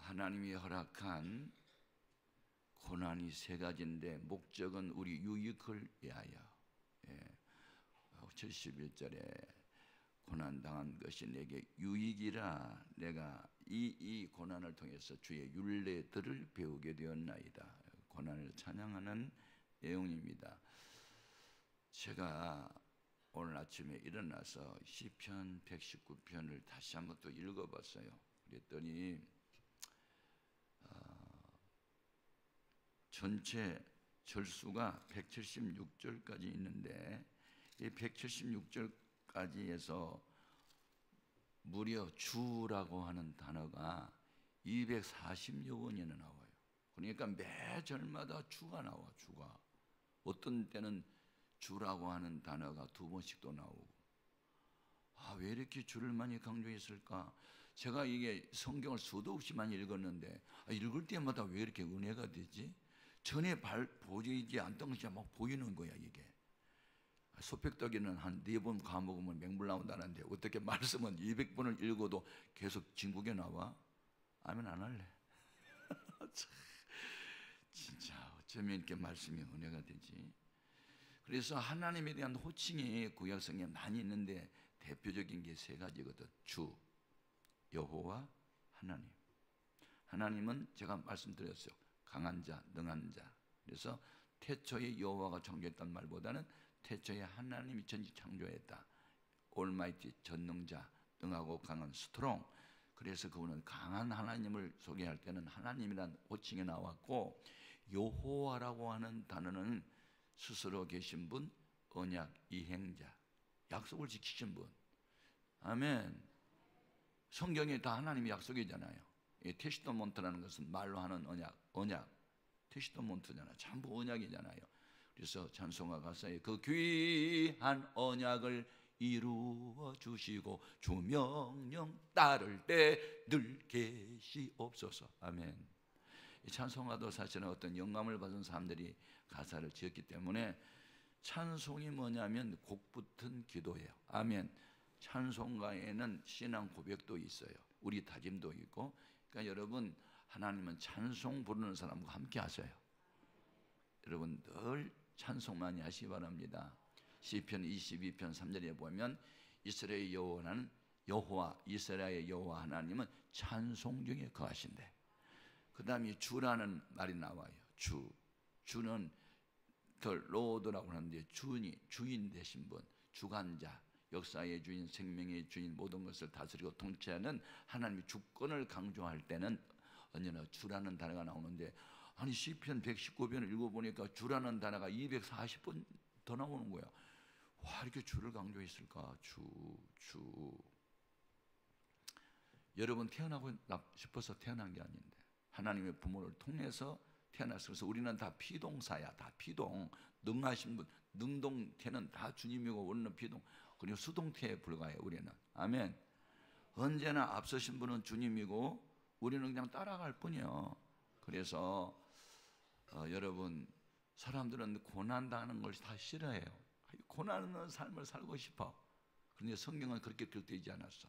하나님이 허락한 고난이 세 가지인데 목적은 우리 유익을 위하여. 71절에 고난당한 것이 내게 유익이라 내가 이 고난을 통해서 주의 율례들을 배우게 되었나이다. 고난을 찬양하는 내용입니다. 제가 오늘 아침에 일어나서 시편 119편을 다시 한번 또 읽어봤어요. 그랬더니 전체 절수가 176절까지 있는데 이 176절까지에서 무려 주라고 하는 단어가 240여 번이나 나와요. 그러니까 매 절마다 주가 나와. 주가 어떤 때는 주라고 하는 단어가 두 번씩도 나오고. 왜 이렇게 주를 많이 강조했을까? 제가 이게 성경을 수도 없이 많이 읽었는데 읽을 때마다 왜 이렇게 은혜가 되지? 전에 보이지 않던 것이 막 보이는 거야. 이게 소백떡이는 한 4번 가먹으면 맹물 나온다는데 어떻게 말씀은 200번을 읽어도 계속 진국에 나와? 아멘 안 할래? 진짜 어쩌면 이렇게 말씀이 은혜가 되지. 그래서 하나님에 대한 호칭이 구약성경에 많이 있는데 대표적인 게 세 가지거든. 주, 여호와, 하나님. 하나님은 제가 말씀드렸어요. 강한 자, 능한 자. 그래서 태초에 여호와가 창조했다는 말보다는 태초에 하나님이 전지 창조했다. 올마이티, 전능자, 능하고 강한 스트롱. 그래서 그분은 강한 하나님을 소개할 때는 하나님이란 호칭이 나왔고, 여호와라고 하는 단어는 스스로 계신 분, 언약 이행자, 약속을 지키신 분. 아멘. 성경에 다 하나님의 약속이잖아요. 테시토몬트라는 것은 말로 하는 언약 테시토몬트잖아요. 전부 언약이잖아요. 그래서 찬송가 가사에 그 귀한 언약을 이루어 주시고 주 명령 따를 때 늘 계시옵소서. 아멘. 이 찬송가도 사실은 어떤 영감을 받은 사람들이 가사를 지었기 때문에 찬송이 뭐냐면 곡 붙은 기도예요. 아멘. 찬송가에는 신앙 고백도 있어요. 우리 다짐도 있고. 그러니까 여러분, 하나님은 찬송 부르는 사람과 함께 하세요. 여러분 늘 찬송 많이 하시기 바랍니다. 시편 22편 3절에 보면 이스라엘의 여호와는 이스라엘의 여호와 하나님은 찬송 중에 거하신대. 그 다음에 주라는 말이 나와요. 주는 더 로드라고 하는데 주인 되신 분, 주관자, 역사의 주인, 생명의 주인, 모든 것을 다스리고 통치하는 하나님의 주권을 강조할 때는 언제나 주라는 단어가 나오는데, 아니 시편 119편을 읽어보니까 주라는 단어가 240번 더 나오는 거야. 와, 이렇게 주를 강조했을까? 주. 여러분 태어나고 싶어서 태어난 게 아닌데 하나님의 부모를 통해서 태어났어. 그래서 우리는 다 피동사야. 다 피동. 능하신 분, 능동태는 다 주님이고 우리는 피동. 그리고 수동태에 불과해요. 우리는. 아멘. 언제나 앞서신 분은 주님이고 우리는 그냥 따라갈 뿐이에요. 그래서 여러분, 사람들은 고난당하는 걸 다 싫어해요. 고난 없는 삶을 살고 싶어. 그런데 성경은 그렇게 기록되지 않았어.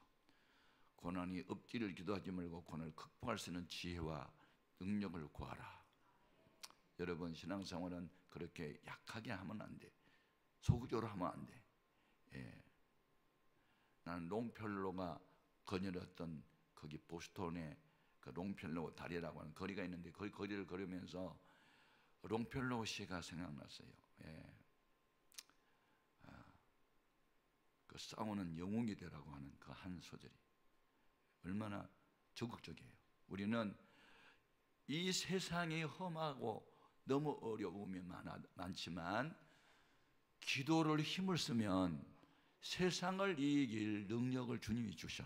고난이 없기를 기도하지 말고 고난을 극복할 수 있는 지혜와 능력을 구하라. 여러분, 신앙생활은 그렇게 약하게 하면 안 돼. 소극적으로 하면 안 돼. 나는 롱펠로가 거닐었던 거기 보스턴에 그 롱펠로우 다리라고 하는 거리가 있는데 그 거리를 걸으면서 롱펠로우 시가 생각났어요. 그 싸우는 영웅이 되라고 하는 그 한 소절이 얼마나 적극적이에요. 우리는 이 세상이 험하고 너무 어려움이 많지만 기도를 힘을 쓰면 세상을 이길 능력을 주님이 주셔.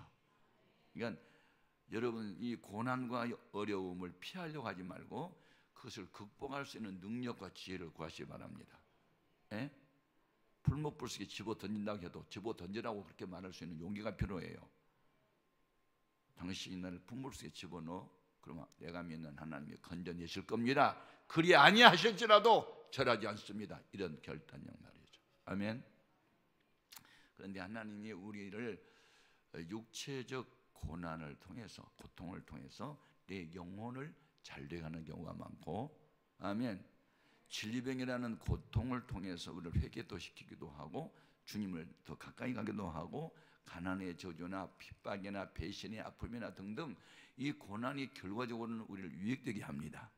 그러니까 여러분, 이 고난과 어려움을 피하려고 하지 말고 그것을 극복할 수 있는 능력과 지혜를 구하시기 바랍니다. 풀목불속에 집어 던진다고 해도 집어 던지라고 그렇게 말할 수 있는 용기가 필요해요. 당신이 나를 풀목불속에 집어넣어, 그러면 내가 믿는 하나님이 건져내실 겁니다. 그리 아니하실지라도 절하지 않습니다. 이런 결단력 말이죠. 아멘. 그런데 하나님이 우리를 육체적 고난을 통해서, 고통을 통해서 내 영혼을 잘되게 하는 경우가 많고, 아멘. 진리병이라는 고통을 통해서 우리를 회개도 시키기도 하고 주님을 더 가까이 가기도 하고, 가난의 저주나 핍박이나 배신의 아픔이나 등등 이 고난이 결과적으로는 우리를 유익되게 합니다.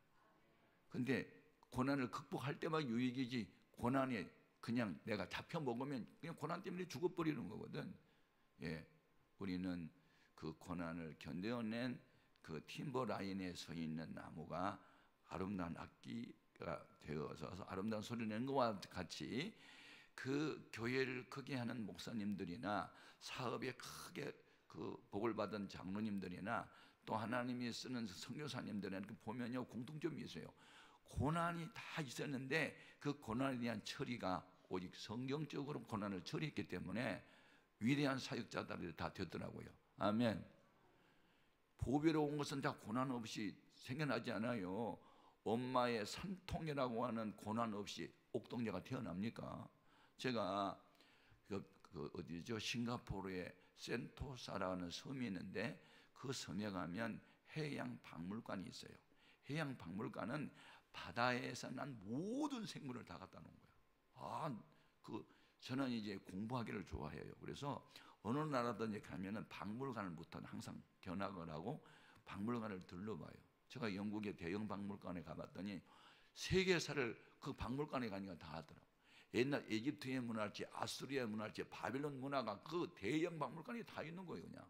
근데 고난을 극복할 때만 유익이지, 고난이 그냥 내가 잡혀 먹으면 그냥 고난 때문에 죽어버리는 거거든. 예, 우리는 그 고난을 견뎌낸 그 팀버 라인에 서 있는 나무가 아름다운 악기가 되어서 아름다운 소리를 내는 것과 같이, 그 교회를 크게 하는 목사님들이나 사업에 크게 그 복을 받은 장로님들이나 또 하나님이 쓰는 선교사님들한테 보면요, 공통점이 있어요. 고난이 다 있었는데 그 고난에 대한 처리가 오직 성경적으로 고난을 처리했기 때문에 위대한 사역자들이 다 됐더라고요. 아멘. 보배로 온 것은 다 고난 없이 생겨나지 않아요. 엄마의 산통이라고 하는 고난 없이 옥동자가 태어납니까? 제가 어디죠? 싱가포르에 센토사라는 섬이 있는데 그 섬에 가면 해양 박물관이 있어요. 해양 박물관은 바다에서 난 모든 생물을 다 갖다 놓은 거예요. 저는 이제 공부하기를 좋아해요. 그래서 어느 나라든지 가면은 박물관을부터 항상 견학을 하고 박물관을 둘러봐요. 제가 영국의 대형 박물관에 가봤더니 세계사를 그 박물관에 가니까 다 하더라고요. 옛날 에집트의 문화랄지 아수리아의 문화랄지 바빌론 문화가 그 대형 박물관에 다 있는 거예요, 그냥.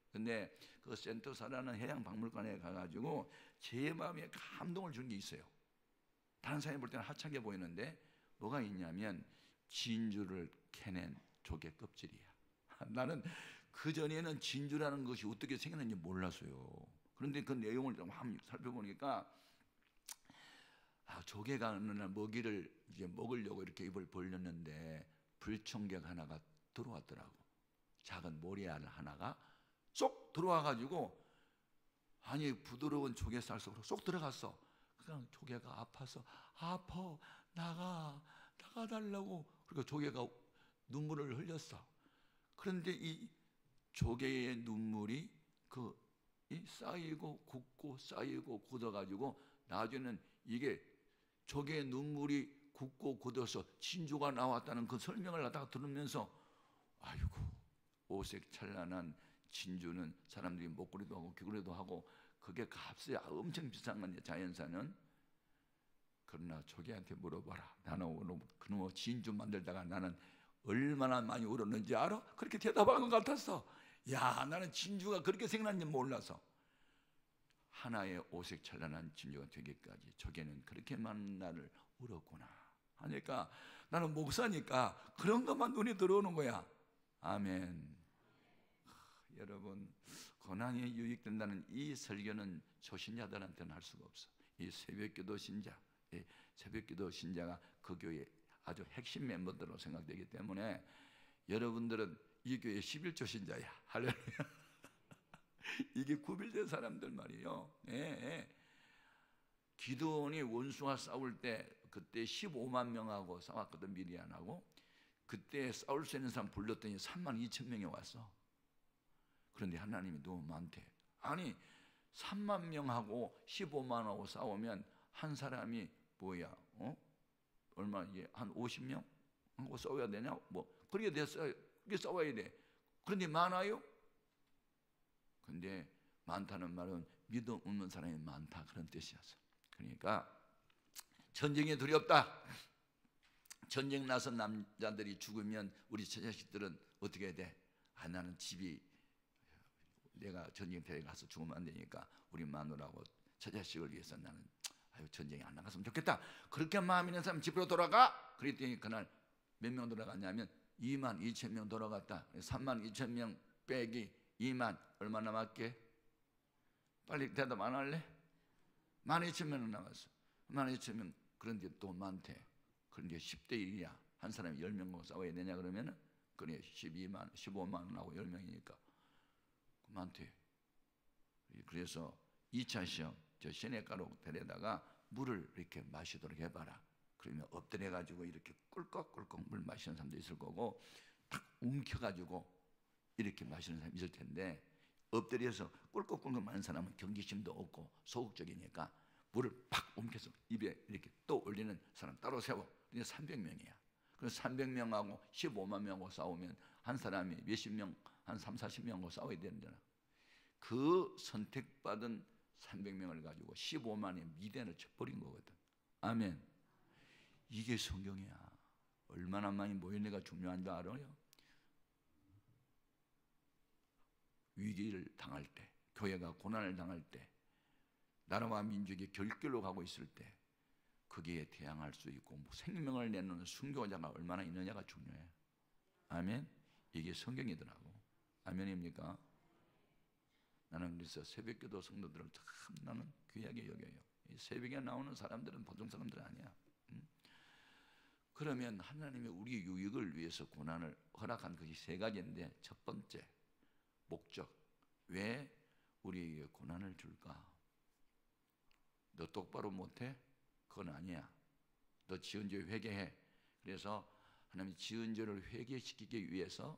근데 그 센토사라는 해양 박물관에 가가지고 제 마음에 감동을 준 게 있어요. 다른 사람이 볼 때는 하찮게 보이는데 뭐가 있냐면 진주를 캐낸 조개 껍질이야. 나는 그 전에는 진주라는 것이 어떻게 생겼는지 몰랐어요. 그런데 그 내용을 좀 한번 살펴보니까 조개가 어느 날 먹이를 이제 먹으려고 이렇게 입을 벌렸는데 불청객 하나가 들어왔더라고. 작은 모래알 하나가 쏙 들어와가지고, 아니 부드러운 조개살 속으로 쏙 들어갔어. 그냥 조개가 아파서 아파 나가달라고. 그러니까 조개가 눈물을 흘렸어. 그런데 이 조개의 눈물이 쌓이고 굳고 쌓이고 굳어가지고 나중에는 이게 조개의 눈물이 굳고 굳어서 진주가 나왔다는 그 설명을 하다가 들으면서, 아이고, 오색 찬란한 진주는 사람들이 목걸이도 하고 귀걸이도 하고 그게 값이 엄청 비싼 건데 자연산은. 그러나 조개한테 물어봐라. 나는 오늘 그놈의 진주 만들다가 나는 얼마나 많이 울었는지 알아? 그렇게 대답한 것 같았어. 야, 나는 진주가 그렇게 생겼는지 몰라서. 하나의 오색 찬란한 진주가 되기까지 조개는 그렇게 많은 날을 울었구나 하니까, 나는 목사니까 그런 것만 눈에 들어오는 거야. 아멘. 여러분, 고난이 유익된다는 이 설교는 초신자들한테는 할 수가 없어. 이 새벽기도 신자, 새벽기도 신자가 그 교회의 아주 핵심 멤버들로 생각되기 때문에 여러분들은 이 교회 11조 신자야. 할렐루야. 이게 구별된 사람들 말이에요. 기드온이 원수와 싸울 때 그때 15만 명하고 싸웠거든, 미디안하고. 그때 싸울 수 있는 사람 불렀더니 3만 2천 명이 왔어. 그런데 하나님이 너무 많대. 아니 3만 명하고 15만하고 싸우면 한 사람이 뭐야? 얼마 이제 한 50명 하고 싸워야 되냐? 뭐 그렇게 됐어요. 그렇게 싸워야 돼. 그런데 많아요? 근데 많다는 말은 믿음 없는 사람이 많다, 그런 뜻이었어. 그러니까 전쟁이 두렵다. 전쟁 나서 남자들이 죽으면 우리 처자식들은 어떻게 해야 돼? 나는 집이, 내가 전쟁터에 가서 죽으면 안 되니까 우리 마누라하고 처자식을 위해서 나는 전쟁에 안 나갔으면 좋겠다. 그렇게 마음 있는 사람 집으로 돌아가. 그랬더니 그날 몇 명 돌아갔냐면 2만 2천 명 돌아갔다. 3만 2천 명 빼기 2만 얼마 남았게? 빨리 대답 안 할래? 12,000명 남았어. 12,000명. 그런데 또 많대. 그런데 10대 1이야. 한 사람이 10명하고 싸워야 되냐 그러면은, 그래 12만 15만하고 10명이니까 많대. 그래서 2차 시험 저 시내가로 데려다가 물을 이렇게 마시도록 해봐라. 그러면 엎드려 가지고 이렇게 꿀꺽꿀꺽 물 마시는 사람도 있을 거고, 딱 움켜가지고 이렇게 마시는 사람이 있을 텐데, 엎드려서 꿀꺽꿀꺽 많은 사람은 경계심도 없고 소극적이니까 물을 팍 옮겨서 입에 이렇게 또 올리는 사람 따로 세워. 이제 300명이야. 그래서 300명하고 15만 명하고 싸우면 한 사람이 몇십 명, 한 3, 40명하고 싸워야 되는잖아. 그 선택받은 300명을 가지고 15만의 미대를 쳐버린 거거든. 아멘. 이게 성경이야. 얼마나 많이 모여내가 중요한 줄 알아요? 위기를 당할 때, 교회가 고난을 당할 때, 나라와 민족이 결길로 가고 있을 때 거기에 대항할 수 있고 생명을 내놓는 순교자가 얼마나 있느냐가 중요해. 아멘. 이게 성경이더라고. 아멘입니까? 나는 그래서 새벽기도 성도들을 참 나는 귀하게 여겨요. 이 새벽에 나오는 사람들은 보통 사람들 아니야. 그러면 하나님이 우리 유익을 위해서 고난을 허락한 것이 세 가지인데, 첫 번째 목적. 왜 우리에게 고난을 줄까? 너 똑바로 못해? 그건 아니야. 너 지은 죄 회개해. 그래서 하나님이 지은 죄를 회개시키기 위해서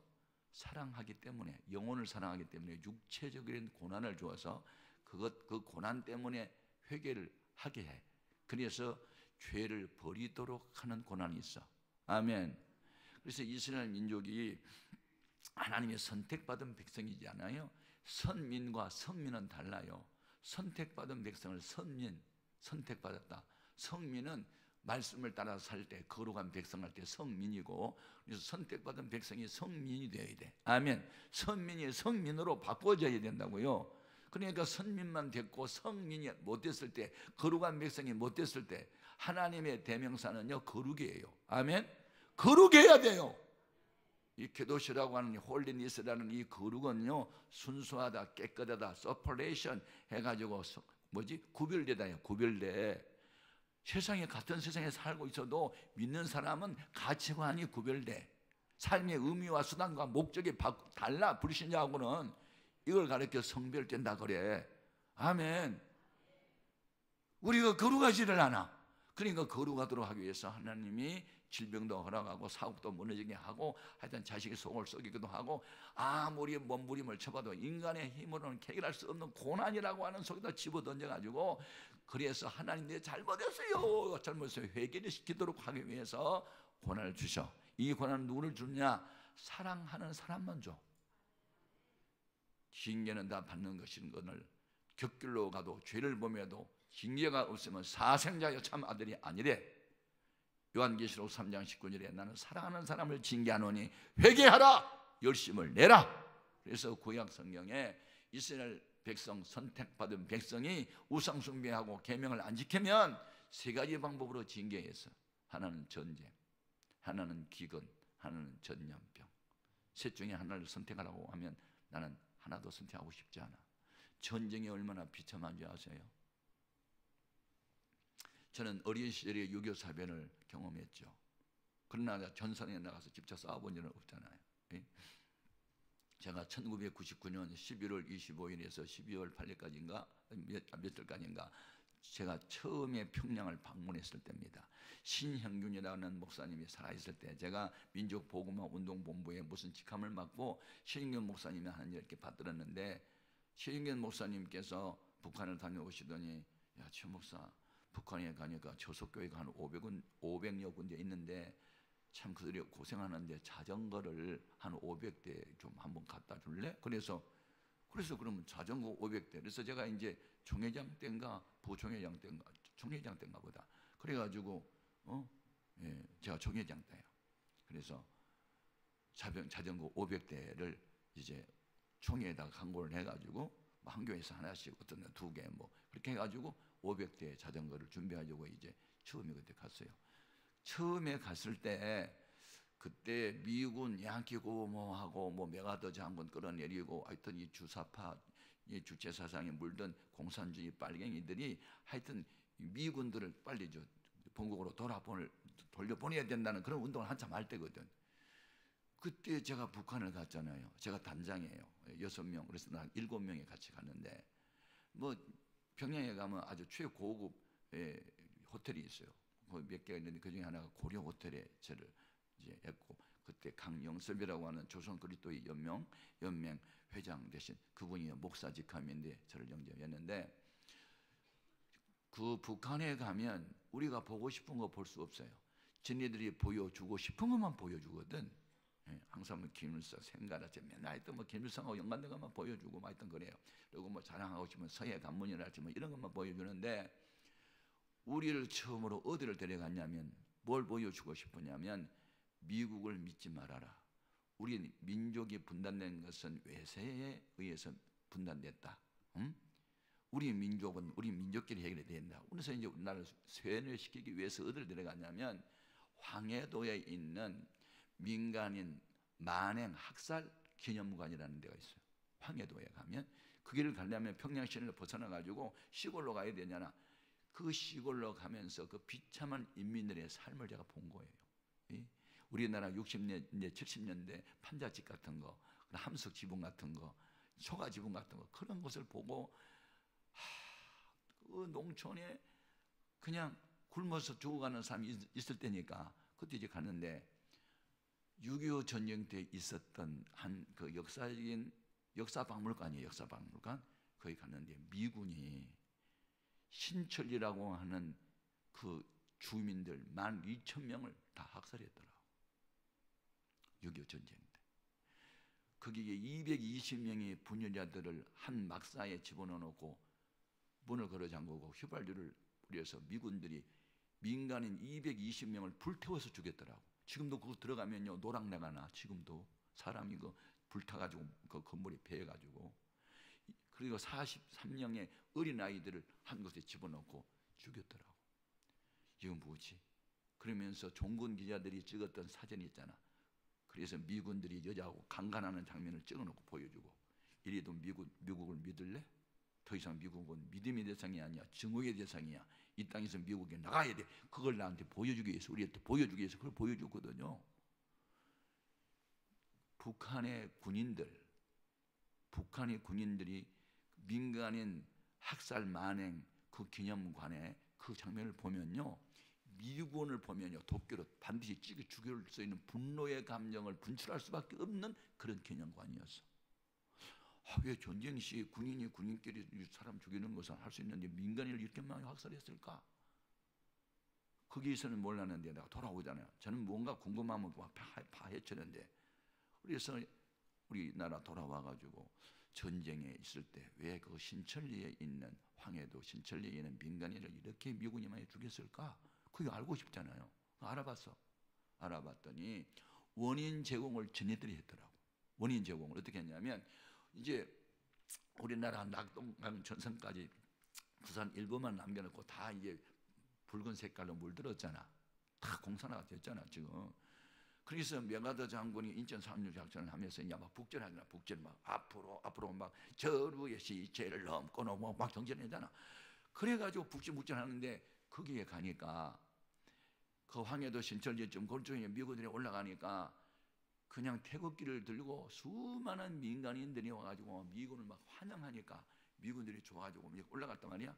사랑하기 때문에, 영혼을 사랑하기 때문에 육체적인 고난을 주어서 그 고난 때문에 회개를 하게 해. 그래서 죄를 버리도록 하는 고난이 있어. 아멘. 그래서 이스라엘 민족이 하나님의 선택받은 백성이지 않아요? 선민과 성민은 달라요. 선택받은 백성을 선민, 선택받았다. 성민은 말씀을 따라 살 때, 거룩한 백성할 때 성민이고, 그래서 선택받은 백성이 성민이 되어야 돼. 아멘. 선민이 성민으로 바꿔져야 된다고요. 그러니까 선민만 됐고 성민이 못 됐을 때, 거룩한 백성이 못 됐을 때, 하나님의 대명사는요 거룩이에요. 아멘. 거룩해야 돼요. 이 케도시라고 하는 홀리니스라는 이 거룩은요 순수하다, 깨끗하다, 서퍼레이션 해가지고 구별되다요. 구별돼. 세상에, 같은 세상에 살고 있어도 믿는 사람은 가치관이 구별돼. 삶의 의미와 수단과 목적이 달라. 불신자하고는 이걸 가르쳐 성별된다 그래. 아멘. 우리가 거룩하지를 않아. 그러니까 거룩하도록 하기 위해서 하나님이 질병도 허락하고 사업도 무너지게 하고, 하여튼 자식의 속을 썩이기도 하고, 아무리 몸부림을 쳐봐도 인간의 힘으로는 해결할 수 없는 고난이라고 하는 속에다 집어던져가지고, 그래서 하나님 내 잘못했어요, 잘못했어요 회개를 시키도록 하기 위해서 고난을 주셔. 이 고난은 누구를 주냐? 사랑하는 사람만 줘. 징계는 다 받는 것인 것을 곁길로 가도 죄를 범해도 징계가 없으면 사생자여 참 아들이 아니래. 요한계시록 3장 19절에 나는 사랑하는 사람을 징계하노니 회개하라, 열심을 내라. 그래서 구약 성경에 이스라엘 백성, 선택받은 백성이 우상 숭배하고 계명을 안 지키면 세 가지 방법으로 징계했어. 하나는 전쟁, 하나는 기근, 하나는 전염병. 셋 중에 하나를 선택하라고 하면 나는 하나도 선택하고 싶지 않아. 전쟁이 얼마나 비참한 줄 아세요? 저는 어린 시절에 6.25 사변을 경험했죠. 그러나 전선에 나가서 직접 싸워본 적은 없잖아요. 제가 1999년 11월 25일에서 12월 8일까지인가 며칠까지인가 제가 처음에 평양을 방문했을 때입니다. 신형균이라는 목사님이 살아있을 때 제가 민족보고마 운동본부에 무슨 직함을 맡고 신형균 목사님이 하는 일 이렇게 받들었는데, 신형균 목사님께서 북한을 다녀오시더니, 야, 최 목사, 북한에 가니까 저속교회가 한 500여 군데 있는데 참 그들이 고생하는데 자전거를 한 500대 좀 한번 갖다 줄래? 그래서 그러면 자전거 500대. 그래서 제가 이제 총회장 때인가 부총회장 때인가 총회장 때인가 보다. 그래가지고 제가 총회장 때예요. 그래서 자전거 500대를 이제 총회에다가 광고를 해가지고 한 교회에서 하나씩, 어떤 데 2개 뭐 그렇게 해가지고 500대 자전거를 준비하려고 이제 처음에 그때 갔어요. 처음에 갔을 때 그때 미군 양키고 뭐하고 뭐 메가더 장군 끌어내리고, 하여튼 이 주사파, 이 주체 사상에 물든 공산주의 빨갱이들이 하여튼 미군들을 빨리 본국으로 돌려보내야 된다는 그런 운동을 한참 할 때거든. 그때 제가 북한을 갔잖아요. 제가 단장이에요. 6명. 그래서 난 7명이 같이 갔는데, 뭐 평양에 가면 아주 최고급 호텔이 있어요. 몇 개가 있는데 그 중에 하나가 고려 호텔에 저를 이제 했고, 그때 강영섭이라고 하는 조선 그리스도의 연맹 회장 대신 그분이 목사 직함인데 저를 영접했는데, 그 북한에 가면 우리가 보고 싶은 거 볼 수 없어요. 쟤네들이 보여주고 싶은 것만 보여주거든. 항상 뭐 김일성, 생가라지 맨날 하여튼 뭐 김일성하고 연관된 것만 보여주고 막 하여튼 그래요. 그리고 뭐 자랑하고 싶으면 서해 관문이랄지 뭐 이런 것만 보여주는데, 우리를 처음으로 어디를 데려갔냐면 뭘 보여주고 싶으냐면 미국을 믿지 말아라. 우리 민족이 분단된 것은 외세에 의해서 분단됐다. 우리 민족은 우리 민족끼리 해결해야 된다. 그래서 이제 우리나라를 쇠뇌시키기 위해서 어디를 데려갔냐면 황해도에 있는 민간인 만행 학살 기념관이라는 데가 있어요. 황해도에 가면 그 길을 가려면 평양시내를 벗어나 가지고 시골로 가야 되잖아. 그 시골로 가면서 그 비참한 인민들의 삶을 제가 본 거예요. 우리나라 60년대 70년대 판자집 같은 거, 함석 지붕 같은 거, 초가 지붕 같은 거, 그런 것을 보고 그 농촌에 그냥 굶어서 죽어가는 사람이 있을 때니까 그때 이제 갔는데, 6.25 전쟁 때 있었던 한 그 역사적인 역사박물관이에요. 역사박물관. 거기 갔는데 미군이 신천리라고 하는 그 주민들 12,000명을 다 학살했더라고. 6.25 전쟁 때. 거기에 220명의 분열자들을 한 막사에 집어넣어놓고 문을 걸어 잠그고 휘발유를 뿌려서 미군들이 민간인 220명을 불태워서 죽였더라고. 지금도 그거 들어가면요 노랑내가 나. 지금도 사람이 그 불타가지고 그 건물이 베어가지고. 그리고 43명의 어린아이들을 한 곳에 집어넣고 죽였더라고. 이건 뭐지? 그러면서 종군 기자들이 찍었던 사진이 있잖아. 그래서 미군들이 여자하고 강간하는 장면을 찍어놓고 보여주고, 이래도 미국을 믿을래? 더 이상 미국은 믿음의 대상이 아니야. 증오의 대상이야. 이 땅에서 미국에 나가야 돼. 그걸 나한테 보여주기 위해서, 우리한테 보여주기 위해서 그걸 보여줬거든요. 북한의 군인들이 민간인 학살 만행 그 기념관에 그 장면을 보면요, 미군을 보면요 도끼로 반드시 찌개 죽일 수 있는 분노의 감정을 분출할 수밖에 없는 그런 기념관이었어. 왜 전쟁 시 군인이 군인끼리 사람 죽이는 것을 할 수 있는데 민간인을 이렇게 많이 학살했을까? 거기에서는 몰랐는데 내가 돌아오잖아요. 저는 뭔가 궁금하면 막 파헤쳤는데, 그래서 우리나라 돌아와가지고 전쟁에 있을 때 왜 그 신천리에 있는 황해도 신천리에 있는 민간인을 이렇게 미군이 많이 죽였을까? 그게 알고 싶잖아요. 알아봤더니 원인 제공을 쟤네들이 했더라고. 원인 제공을 어떻게 했냐면, 이제 우리나라 낙동강 전선까지 부산 일부만 남겨놓고 다 이제 붉은 색깔로 물들었잖아. 다 공산화가 됐잖아 지금. 그래서 명하도 장군이 인천 3.6 작전을 하면서 이제 막 북전하잖아. 북전 막 앞으로 막 저루의 시체를 넘고 막 정전하잖아. 그래가지고 북전하는데 거기에 가니까 그 황해도 신천리쯤 골조에 미군들이 올라가니까 그냥 태극기를 들고 수많은 민간인들이 와가지고 미군을 막 환영하니까 미군들이 좋아가지고 올라갔단 말이야.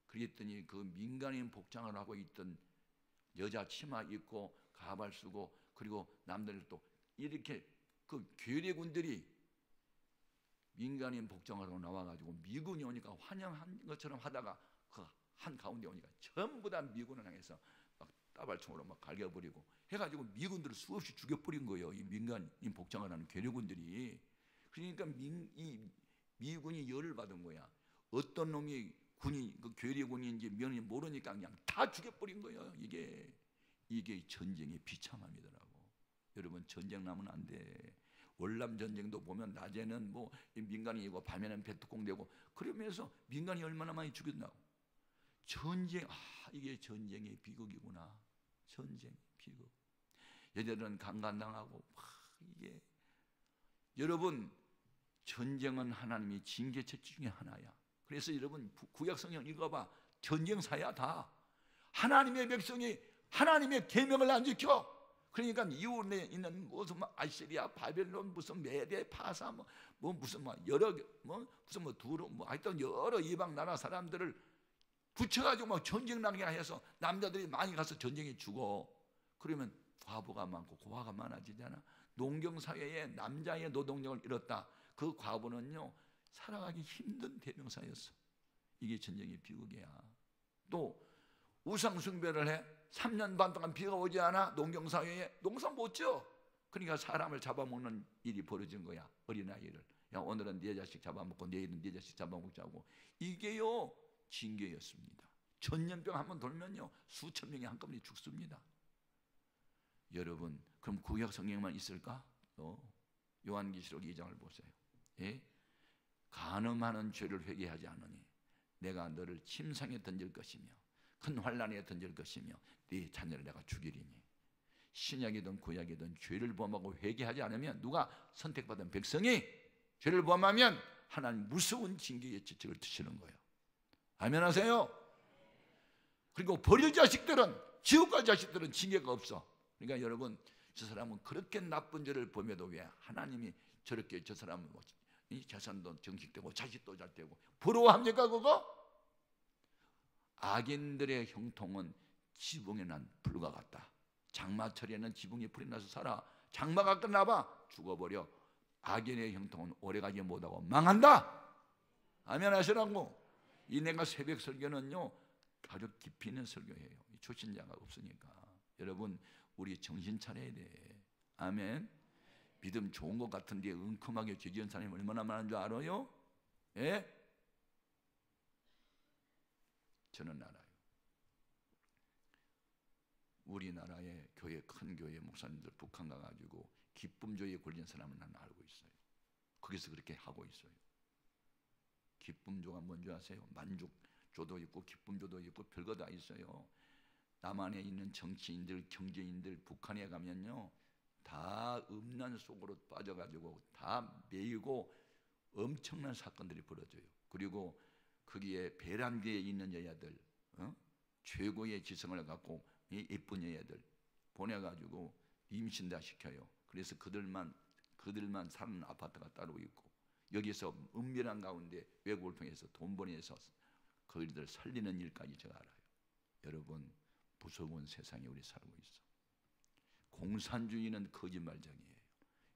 그랬더니 그 민간인 복장을 하고 있던 여자 치마 입고 가발 쓰고, 그리고 남들 또 이렇게 그 괴뢰군들이 민간인 복장을 하고 나와가지고 미군이 오니까 환영한 것처럼 하다가 그 한 가운데 오니까 전부 다 미군을 향해서 막 따발총으로 막 갈겨버리고 해가지고 미군들을 수없이 죽여버린 거예요. 이 민간인 복장을 하는 괴뢰군들이. 그러니까 이 미군이 열을 받은 거야. 어떤 놈이 그 괴뢰군인지 면이 모르니까 그냥 다 죽여버린 거예요. 이게 전쟁의 비참함이더라고. 여러분, 전쟁 나면 안 돼. 월남 전쟁도 보면 낮에는 뭐 민간인이고 밤에는 배특공 되고 그러면서 민간이 얼마나 많이 죽였나고. 이게 전쟁의 비극이구나. 전쟁 비극. 여자들은 강간당하고 이게. 여러분, 전쟁은 하나님이 징계책 중에 하나야. 그래서 여러분 구약 성경 읽어봐. 전쟁사야 다. 하나님의 백성이 하나님의 계명을 안 지켜. 그러니까 이웃에 있는 무슨 아시리아, 바벨론, 무슨 메대, 파사, 무슨 여러 무슨 두루 하여튼 여러 이방 나라 사람들을 붙여가지고 막 전쟁 나게 해서 남자들이 많이 가서 전쟁에 죽어. 그러면 과부가 많고 고아가 많아지잖아. 농경사회에 남자의 노동력을 잃었다. 그 과부는요 살아가기 힘든 대명사였어. 이게 전쟁의 비극이야. 또 우상숭배를 해. 3년 반 동안 비가 오지 않아. 농경사회에 농사 못 지어. 그러니까 사람을 잡아먹는 일이 벌어진 거야. 어린아이를. 야, 오늘은 네 자식 잡아먹고 내일은 네 자식 잡아먹자고. 이게요 징계였습니다. 전염병 한번 돌면요 수천 명이 한꺼번에 죽습니다. 여러분, 그럼 구약 성경만 있을까? 요한계시록 2장을 보세요. 예? 간음하는 죄를 회개하지 않으니 내가 너를 침상에 던질 것이며 큰 환난에 던질 것이며 네 자녀를 내가 죽이리니. 신약이든 구약이든 죄를 범하고 회개하지 않으면, 누가 선택받은 백성이 죄를 범하면 하나님 무서운 징계의 지책을 드시는 거예요. 아멘 하세요. 그리고 버릴 자식들은, 지옥 갈 자식들은 징계가 없어. 그러니까 여러분, 저 사람은 그렇게 나쁜 죄를 범해도 왜 하나님이 저렇게 저 사람은 뭐 재산도 정식되고 자식도 잘 되고 부러워합니까? 그거? 악인들의 형통은 지붕에 난 불과 같다. 장마철에는 지붕에 불이 나서 살아. 장마가 끝나봐 죽어버려. 악인의 형통은 오래가지 못하고 망한다. 아멘 하시라고. 이 내가 새벽 설교는요 아주 깊이 있는 설교예요. 초신자가 없으니까. 여러분, 우리 정신 차려야 돼. 아멘. 믿음 좋은 것 같은데 은큼하게 죄 지은 사람이 얼마나 많은 줄 알아요? 예? 저는 알아요. 우리나라의 교회, 큰 교회 목사님들 북한 가가지고 기쁨조에 걸린 사람은 나는 알고 있어요. 거기서 그렇게 하고 있어요. 기쁨조가 뭔지 아세요? 만족조도 있고 기쁨조도 있고 별거 다 있어요. 남한에 있는 정치인들, 경제인들 북한에 가면요 다 음란 속으로 빠져가지고 다 매이고 엄청난 사건들이 벌어져요. 그리고 거기에 배란계에 있는 여자들, 최고의 지성을 갖고 예쁜 여자들 보내가지고 임신 다 시켜요. 그래서 그들만 사는 아파트가 따로 있고, 여기서 은밀한 가운데 외국을 통해서 돈 보내서 그들을 살리는 일까지 제가 알아요. 여러분, 무서운 세상에 우리 살고 있어. 공산주의는 거짓말쟁이에요.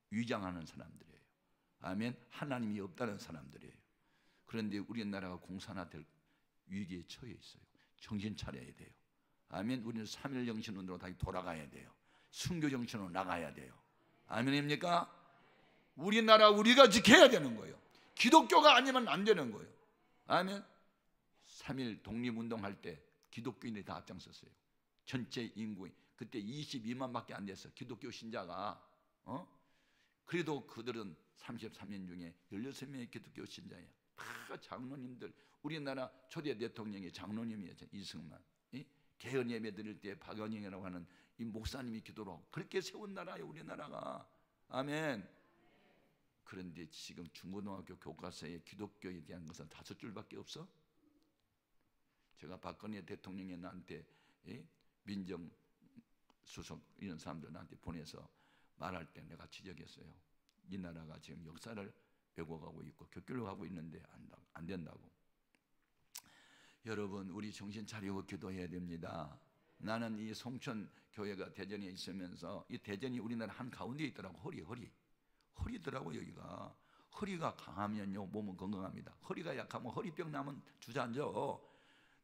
위장하는 사람들이에요. 아멘. 하나님이 없다는 사람들이에요. 그런데 우리나라가 공산화될 위기에 처해 있어요. 정신 차려야 돼요. 아멘. 우리는 3.1 정신으로 다시 돌아가야 돼요. 순교 정신으로 나가야 돼요. 아멘입니까? 우리나라 우리가 지켜야 되는 거예요. 기독교가 아니면 안 되는 거예요. 아멘. 3.1 독립운동할 때 기독교인들이 다 앞장섰어요. 전체 인구의 그때 22만밖에 안 됐어. 기독교 신자가. 그래도 그들은 33년 중에 16명의 기독교 신자예요. 다 장로님들. 우리나라 초대 대통령이 장로님이었죠. 이승만. 개헌 예배 드릴 때 박연영이라고 하는 이 목사님이 기도를 하고 그렇게 세운 나라예요, 우리나라가. 아멘. 그런데 지금 중고등학교 교과서에 기독교에 대한 것은 5줄밖에 없어. 제가 박근혜 대통령이 나한테 민정수석 이런 사람들 나한테 보내서 말할 때 내가 지적했어요. 이 나라가 지금 역사를 왜곡하고 있고 격결로 가고 있는데 안 된다고. 여러분, 우리 정신 차리고 기도해야 됩니다. 나는 이 송천 교회가 대전에 있으면서, 이 대전이 우리나라 한 가운데 있더라고. 허리더라고. 여기가 허리가 강하면요 몸은 건강합니다. 허리가 약하면 허리병 나면 주저앉아.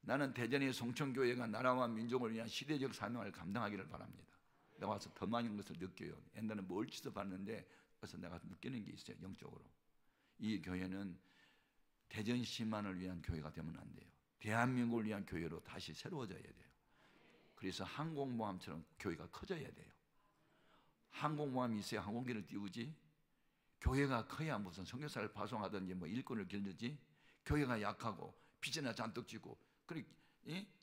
나는 대전의 송천교회가 나라와 민족을 위한 시대적 사명을 감당하기를 바랍니다. 내가 와서 더 많은 것을 느껴요. 옛날에 멀리서 봤는데 그래서 내가 느끼는 게 있어요. 영적으로. 이 교회는 대전시만을 위한 교회가 되면 안 돼요. 대한민국을 위한 교회로 다시 새로워져야 돼요. 그래서 항공모함처럼 교회가 커져야 돼요. 항공모함이 있어야 항공기를 띄우지. 교회가 커야 무슨 선교사를 파송하든지 뭐 일꾼을 길르지. 교회가 약하고 빚이나 잔뜩 지고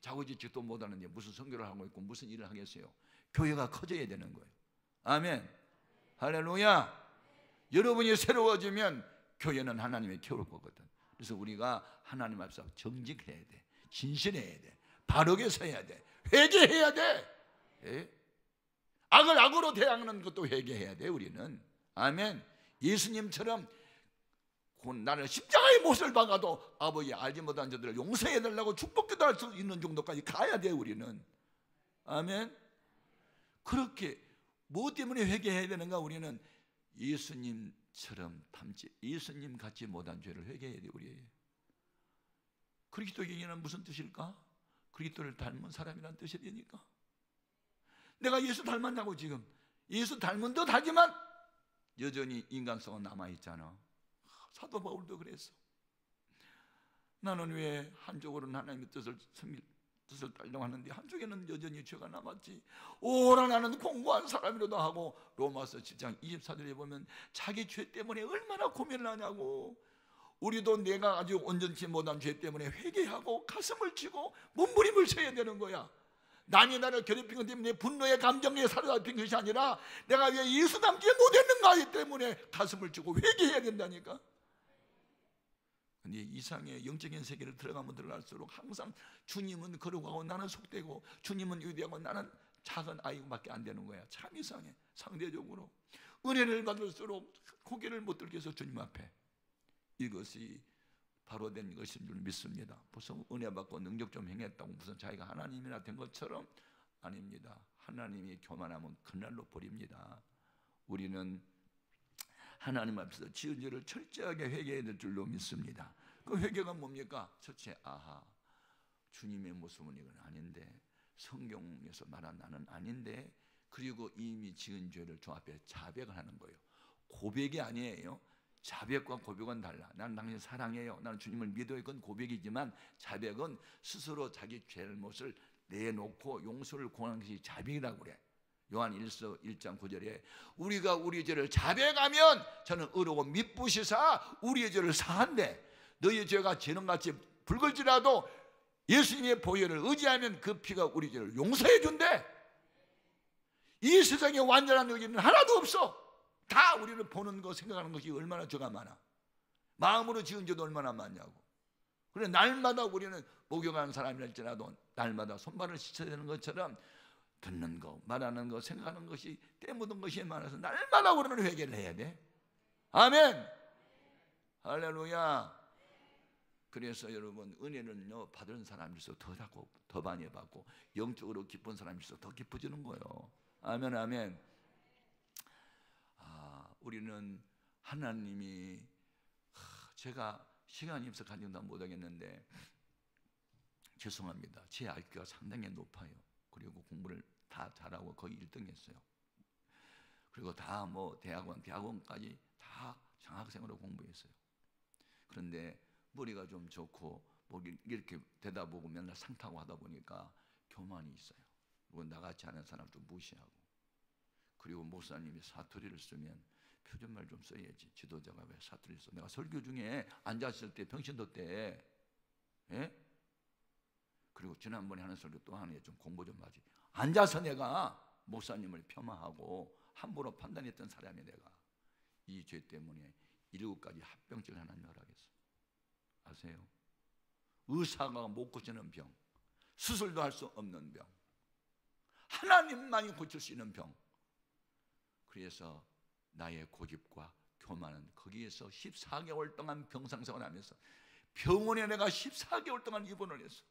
자고지직도 못하는데 무슨 선교를 하고 있고 무슨 일을 하겠어요. 교회가 커져야 되는 거예요. 아멘. 할렐루야. 여러분이 새로워지면 교회는 하나님이 키울 거거든. 그래서 우리가 하나님 앞에서 정직해야 돼. 진실해야 돼. 바르게 서야 돼. 회개해야 돼. 악을 악으로 대하는 것도 회개해야 돼. 우리는. 아멘. 예수님처럼 나를 십자가의 못을 박아도 아버지 알지 못한 자들을 용서해달라고 축복기도 할 수 있는 정도까지 가야 돼. 우리는. 아멘. 그렇게 뭐 때문에 회개해야 되는가? 우리는 예수님처럼 닮지, 예수님 같지 못한 죄를 회개해야 돼. 우리 그리스도의 경계는 무슨 뜻일까? 그리스도를 닮은 사람이란 뜻이 되니까. 내가 예수 닮았냐고. 지금 예수 닮은 듯 하지만 여전히 인간성은 남아있잖아. 사도 바울도 그랬어. 나는 왜 한쪽으로는 하나님의 뜻을 따르려고 하는데 한쪽에는 여전히 죄가 남았지. 오라 나는 공고한 사람이라도 하고. 로마서 7장 24절에 보면 자기 죄 때문에 얼마나 고민을 하냐고. 우리도 내가 아주 온전치 못한 죄 때문에 회개하고 가슴을 치고 몸부림을 쳐야 되는 거야. 남이 나를 괴롭힌 것 때문에 분노의 감정에 사로잡힌 것이 아니라 내가 왜 예수 닮지 못했는가 때문에 가슴을 치고 회개해야 된다니까. 근데 이상의 영적인 세계를 들어가면 들어갈수록 항상 주님은 거룩하고 나는 속되고 주님은 위대하고 나는 작은 아이밖에 안 되는 거야. 참 이상해. 상대적으로 은혜를 받을수록 고개를 못 들겠어. 주님 앞에. 이것이 바로 된 것인 줄 믿습니다. 벌써 은혜 받고 능력 좀 행했다고 무슨 자기가 하나님이나 된 것처럼. 아닙니다. 하나님이 교만하면 그날로 버립니다. 우리는 하나님 앞에서 지은 죄를 철저하게 회개해야 될 줄로 믿습니다. 그 회개가 뭡니까? 첫째, 아하, 주님의 모습은 이건 아닌데, 성경에서 말한 나는 아닌데, 그리고 이미 지은 죄를 주 앞에 자백을 하는 거예요. 고백이 아니에요. 자백과 고백은 달라. 나는 당신 사랑해요, 나는 주님을 믿어요, 그건 고백이지만 자백은 스스로 자기 잘못을 내놓고 용서를 구하는 것이 자백이라고 그래. 요한 1서 1장 9절에 우리가 우리의 죄를 자백하면 저는 의로고 미쁘시사 우리의 죄를 사한대. 너희의 죄가 재능같이 붉을지라도 예수님의 보혈을 의지하면 그 피가 우리 죄를 용서해 준대. 이 세상에 완전한 의지는 하나도 없어. 다 우리는 보는 거 생각하는 것이 얼마나 죄가 많아. 마음으로 지은 죄도 얼마나 많냐고. 그래 날마다 우리는 목욕하는 사람이랄지라도 날마다 손발을 씻어야 되는 것처럼 듣는 거, 말하는 거, 생각하는 것이 때 묻은 것이 많아서 날마다 우리는 회개를 해야 돼. 아멘. 할렐루야. 그래서 여러분 은혜는요 받은 사람일수록 더 많이 받고 영적으로 기쁜 사람일수록 더 기뻐지는 거예요. 아멘 아멘. 우리는 하나님이 제가 시간이 없어 가정도 못하겠는데 죄송합니다. 제 IQ가 상당히 높아요. 그리고 공부를 다 잘하고 거의 1등 했어요. 그리고 다 뭐 대학원까지 다 장학생으로 공부했어요. 그런데 머리가 좀 좋고 뭐 이렇게 되다 보고 맨날 상 타고 하다 보니까 교만이 있어요. 그리고 나같이 하는 사람도 무시하고. 그리고 목사님이 사투리를 쓰면 표준말 좀 써야지. 지도자가 왜 사투리를 써? 내가 설교 중에 앉았을 때 병신도 때, 예? 그리고 지난번에 하는 설교 또 하는 게 좀 공부 좀 하지. 앉아서 내가 목사님을 폄하하고 함부로 판단했던 사람이 내가 이 죄 때문에 7가지 합병증을 하나님 허락했어. 아세요? 의사가 못 고치는 병, 수술도 할 수 없는 병, 하나님만이 고칠 수 있는 병. 그래서 나의 고집과 교만은 거기에서 14개월 동안 병상생활하면서 병원에 내가 14개월 동안 입원을 했어.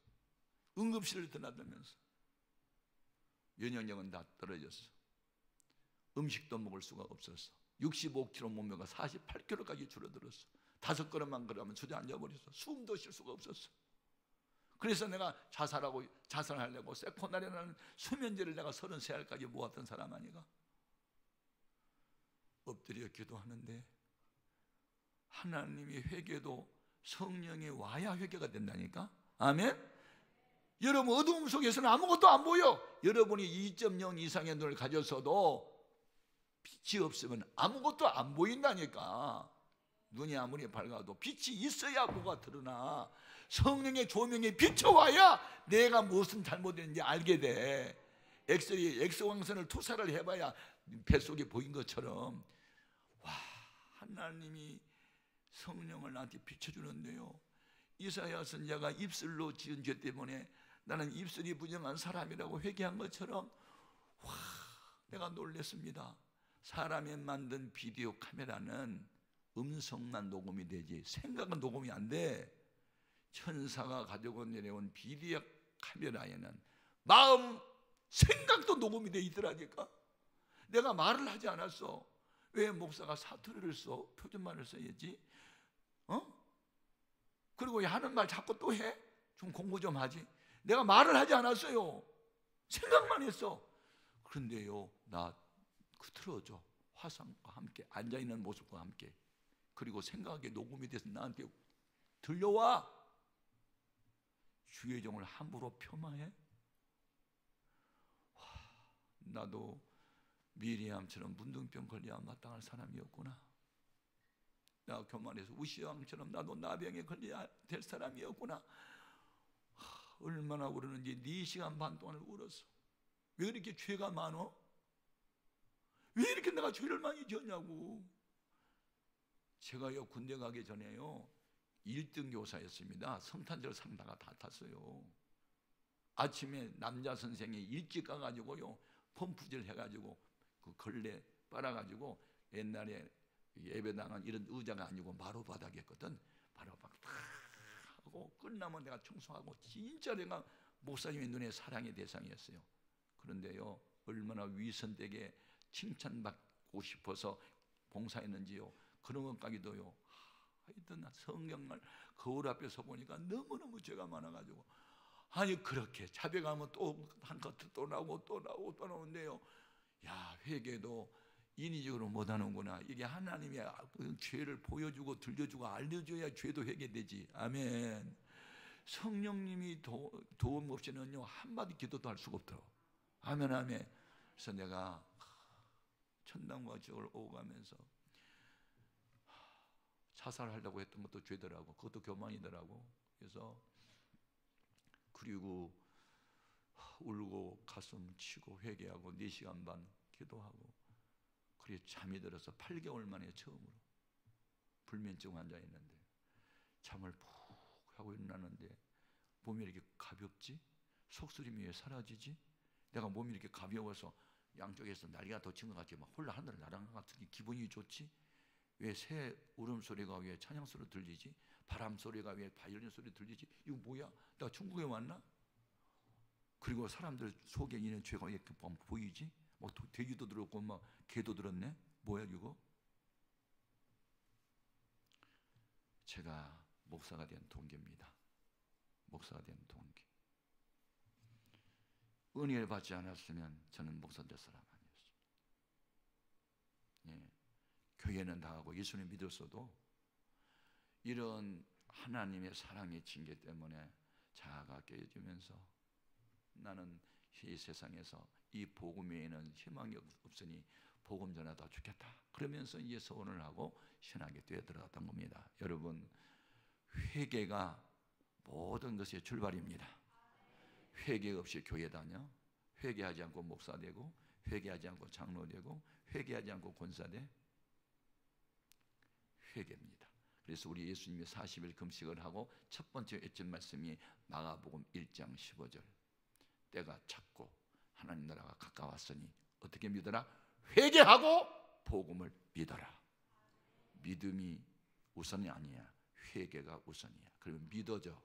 응급실을 드나들면서 면역력은 다 떨어졌어. 음식도 먹을 수가 없었어. 65kg 몸무게가 48kg까지 줄어들었어. 5걸음만 걸으면 주저앉아버렸어. 숨도 쉴 수가 없었어. 그래서 내가 자살하려고 세포나리라는 수면제를 내가 33알까지 모았던 사람 아니가? 엎드려 기도하는데 하나님이 회개도 성령이 와야 회개가 된다니까. 아멘. 여러분 어두움 속에서는 아무것도 안 보여. 여러분이 2.0 이상의 눈을 가졌어도 빛이 없으면 아무것도 안 보인다니까. 눈이 아무리 밝아도 빛이 있어야 뭐가 드러나. 성령의 조명이 비춰와야 내가 무슨 잘못했는지 알게 돼. 엑스광선을 투사를 해봐야 뱃속에 보인 것처럼. 와, 하나님이 성령을 나한테 비춰주는데요. 이사야 선지자가 입술로 지은 죄 때문에 나는 입술이 부정한 사람이라고 회개한 것처럼 와, 내가 놀랐습니다. 사람이 만든 비디오 카메라는 음성만 녹음이 되지 생각은 녹음이 안 돼. 천사가 가지고 내려온 비디오 카메라에는 마음, 생각도 녹음이 돼 있더라니까. 내가 말을 하지 않았어. 왜 목사가 사투리를 써? 표준말을 써야지. 그리고 왜 하는 말 자꾸 또 해? 좀 공부 좀 하지. 내가 말을 하지 않았어요. 생각만 했어. 그런데요, 나 틀어줘. 화상과 함께, 앉아있는 모습과 함께. 그리고 생각이 녹음이 돼서 나한테 들려와. 주의 종을 함부로 폄하해? 나도 미리암처럼 문둥병 걸려야 마땅할 사람이었구나. 나 교만해서 우시왕처럼 나도 나병에 걸려야 될 사람이었구나. 얼마나 울었는지 4시간 반 동안 울었어. 왜 이렇게 죄가 많어? 왜 이렇게 내가 죄를 많이 지었냐고. 제가요, 군대 가기 전에요 1등 교사였습니다. 성탄절 상다가 다 탔어요. 아침에 남자 선생이 일찍 가가지고요 펌프질 해가지고 그 걸레 빨아가지고, 옛날에 예배당은 이런 의자가 아니고 마루바닥 했거든. 마루바닥 다 하고 끝나면 내가 청소하고, 진짜 내가 목사님의 눈에 사랑의 대상이었어요. 그런데요, 얼마나 위선되게 칭찬받고 싶어서 봉사했는지요. 그런 것까지도요. 하여튼 성경을 거울 앞에서 보니까 너무너무 죄가 많아가지고, 아니 그렇게 자백하면 또 한 것도 또 나오고 또 나오고 또 나오는데요. 야, 회개도 인위적으로 못하는구나. 이게 하나님의 죄를 보여주고 들려주고 알려줘야 죄도 회개되지. 아멘. 성령님이 도움 없이는요 한마디 기도도 할 수가 없더라고. 아멘, 아멘. 그래서 내가 천당과 지옥을 오가면서 자살하려고 했던 것도 죄더라고. 그것도 교만이더라고. 그래서 그리고 울고 가슴 치고 회개하고 4시간 반 기도하고, 그리고 잠이 들어서 8개월 만에 처음으로 불면증 환자였는데 잠을 푹 하고 일어나는데 몸이 이렇게 가볍지? 속쓰림이 왜 사라지지? 내가 몸이 이렇게 가벼워서 양쪽에서 난리가 덮친 것 같지? 막 홀라 하늘을 날아간 것 같으니 기분이 좋지? 왜 새 울음소리가 왜 찬양소리 들리지? 바람소리가 왜 바이올린 소리 들리지? 이거 뭐야? 내가 중국에 왔나? 그리고 사람들 속에 있는 죄가 이렇게 보이지? 뭐 돼지도 들었고 막 개도 들었네? 뭐야 이거? 제가 목사가 된 동기입니다. 목사가 된 동기. 은혜를 받지 않았으면 저는 목사 될 사람 아니었어요. 예. 교회는 나가고 예수님 믿었어도 이런 하나님의 사랑의 징계 때문에 자아가 깨져지면서 나는 이 세상에서 이 복음 외에는 희망이 없으니 복음 전하다 죽겠다. 그러면서 이제 서원을 하고 신학에 뛰어들어갔던 겁니다. 여러분, 회개가 모든 것의 출발입니다. 회개 없이 교회 다녀, 회개하지 않고 목사 되고, 회개하지 않고 장로 되고, 회개하지 않고 권사 돼. 회개입니다. 그래서 우리 예수님이 40일 금식을 하고 첫 번째 외친 말씀이 마가복음 1장 15절. 때가 찼고 하나님 나라가 가까웠으니 어떻게 믿어라? 회개하고 복음을 믿어라. 믿음이 우선이 아니야. 회개가 우선이야. 그러면 믿어져.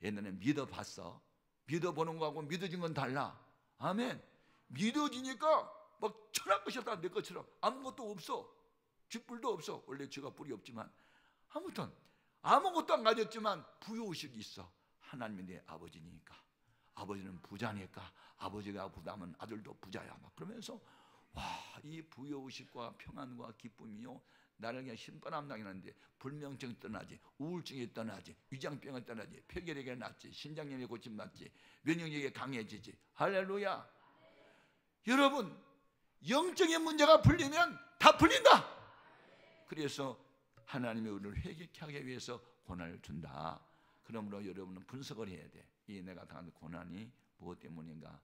옛날에 믿어봤어. 믿어보는 거하고 믿어진 건 달라. 아멘. 믿어지니까 막 천한 것이 다 내 것처럼 아무것도 없어. 쥐뿔도 없어. 원래 쥐가 뿔이 없지만 아무튼 아무것도 안 가졌지만 부요의식이 있어. 하나님이 내 아버지니까, 아버지는 부자니까, 아버지가 부자면 아들도 부자야. 막 그러면서 와, 이 부요의식과 평안과 기쁨이요 나를 그냥 신바람 나게 하는데 불면증 떠나지, 우울증이 떠나지, 위장병을 떠나지, 폐결핵이 낫지, 신장염이 고침받지, 면역력이 강해지지. 할렐루야. 여러분, 영적인 문제가 풀리면 다 풀린다. 그래서 하나님이 우리를 회개케 하기 위해서 고난을 준다. 그러므로 여러분은 분석을 해야 돼. 이 내가 당한 고난이 무엇 때문인가?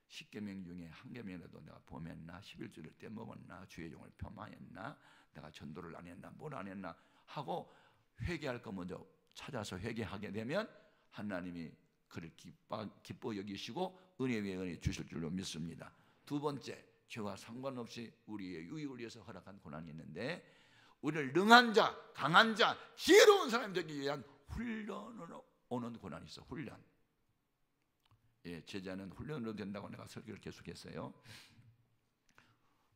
10계명 중에 한 계명이라도 내가 범했나? 11조를 떼먹었나? 주의 종을 폄하했나? 내가 전도를 안 했나? 뭘 안 했나? 하고 회개할 거 먼저 찾아서 회개하게 되면 하나님이 그를 기뻐 여기시고 은혜 위에 은혜 주실 줄로 믿습니다. 두 번째, 죄와 상관없이 우리의 유익을 위해서 허락한 고난이 있는데, 우리를 능한 자, 강한 자, 지혜로운 사람이 되기 위한 훈련으로 오는 고난이 있어. 훈련. 예, 제자는 훈련으로 된다고 내가 설교를 계속했어요.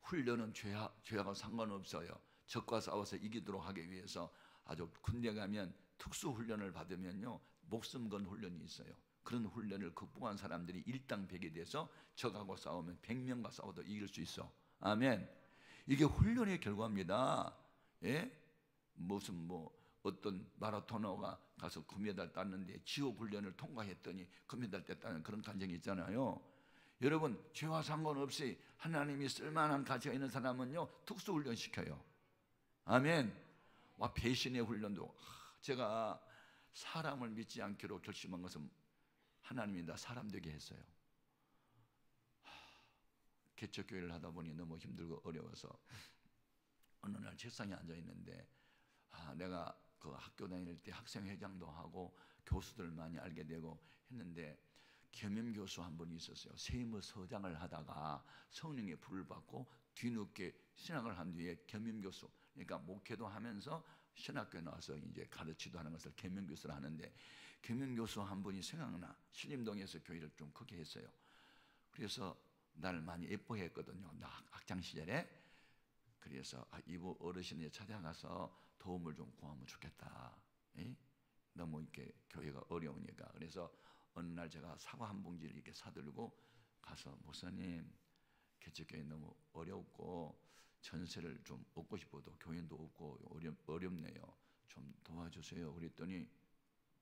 훈련은 죄하고 상관없어요. 적과 싸워서 이기도록 하기 위해서 아주 군대 가면 특수훈련을 받으면요, 목숨 건 훈련이 있어요. 그런 훈련을 극복한 사람들이 일당백이 돼서 적하고 싸우면 100명과 싸워도 이길 수 있어. 아멘. 이게 훈련의 결과입니다. 예? 무슨 어떤 마라토너가 가서 금메달 땄는데 지옥 훈련을 통과했더니 금메달 땄다는 그런 감정이 있잖아요. 여러분, 죄와 상관없이 하나님이 쓸만한 가치가 있는 사람은요, 특수훈련 시켜요. 아멘. 와, 배신의 훈련도, 제가 사람을 믿지 않기로 결심한 것은 하나님이 나 사람 되게 했어요. 개척교회를 하다 보니 너무 힘들고 어려워서 어느 날 책상에 앉아 있는데, 내가 그 학교 다닐 때 학생회장도 하고 교수들 많이 알게 되고 했는데, 겸임교수 한 분이 있었어요. 세무서장을 하다가 성령의 불을 받고 뒤늦게 신학을 한 뒤에 겸임교수, 그러니까 목회도 하면서 신학교에 나와서 이제 가르치도 하는 것을 겸임교수를 하는데, 겸임교수 한 분이 생각나. 신림동에서 교회를 좀 크게 했어요. 그래서 나를 많이 예뻐했거든요, 나 학창시절에. 그래서 이부 어르신을 찾아가서 도움을 좀 구하면 좋겠다. 너무 이렇게 교회가 어려우니까. 그래서 어느 날 제가 사과 한 봉지를 이렇게 사들고 가서, 목사님, 개척교회 너무 어렵고 전세를 좀 얻고 싶어도 교인도 없고 어렵네요. 좀 도와주세요. 그랬더니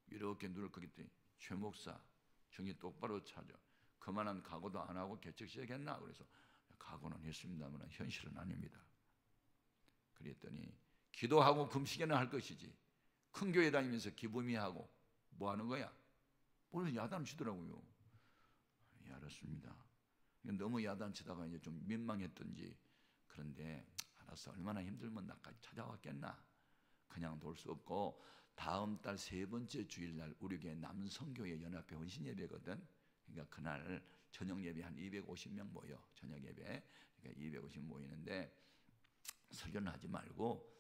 이렇게 눈을 크겠더니, 최 목사, 정신 똑바로 차려. 그만한 각오도 안 하고 개척 시작했나? 그래서 각오는 했습니다만 현실은 아닙니다. 그랬더니, 기도하고 금식이나 할 것이지 큰 교회 다니면서 기부미하고 뭐 하는 거야? 오늘 야단치더라고요. 예, 알았습니다. 너무 야단치다가 이제 좀 민망했던지, 그런데 알았어, 얼마나 힘들면 나까지 찾아왔겠나. 그냥 돌 수 없고, 다음 달 3번째 주일날 우리 교회 남성교회 연합회 헌신예배거든. 그러니까 그날 저녁예배 한 250명 모여. 저녁예배 그러니까 250 모이는데, 설교는 하지 말고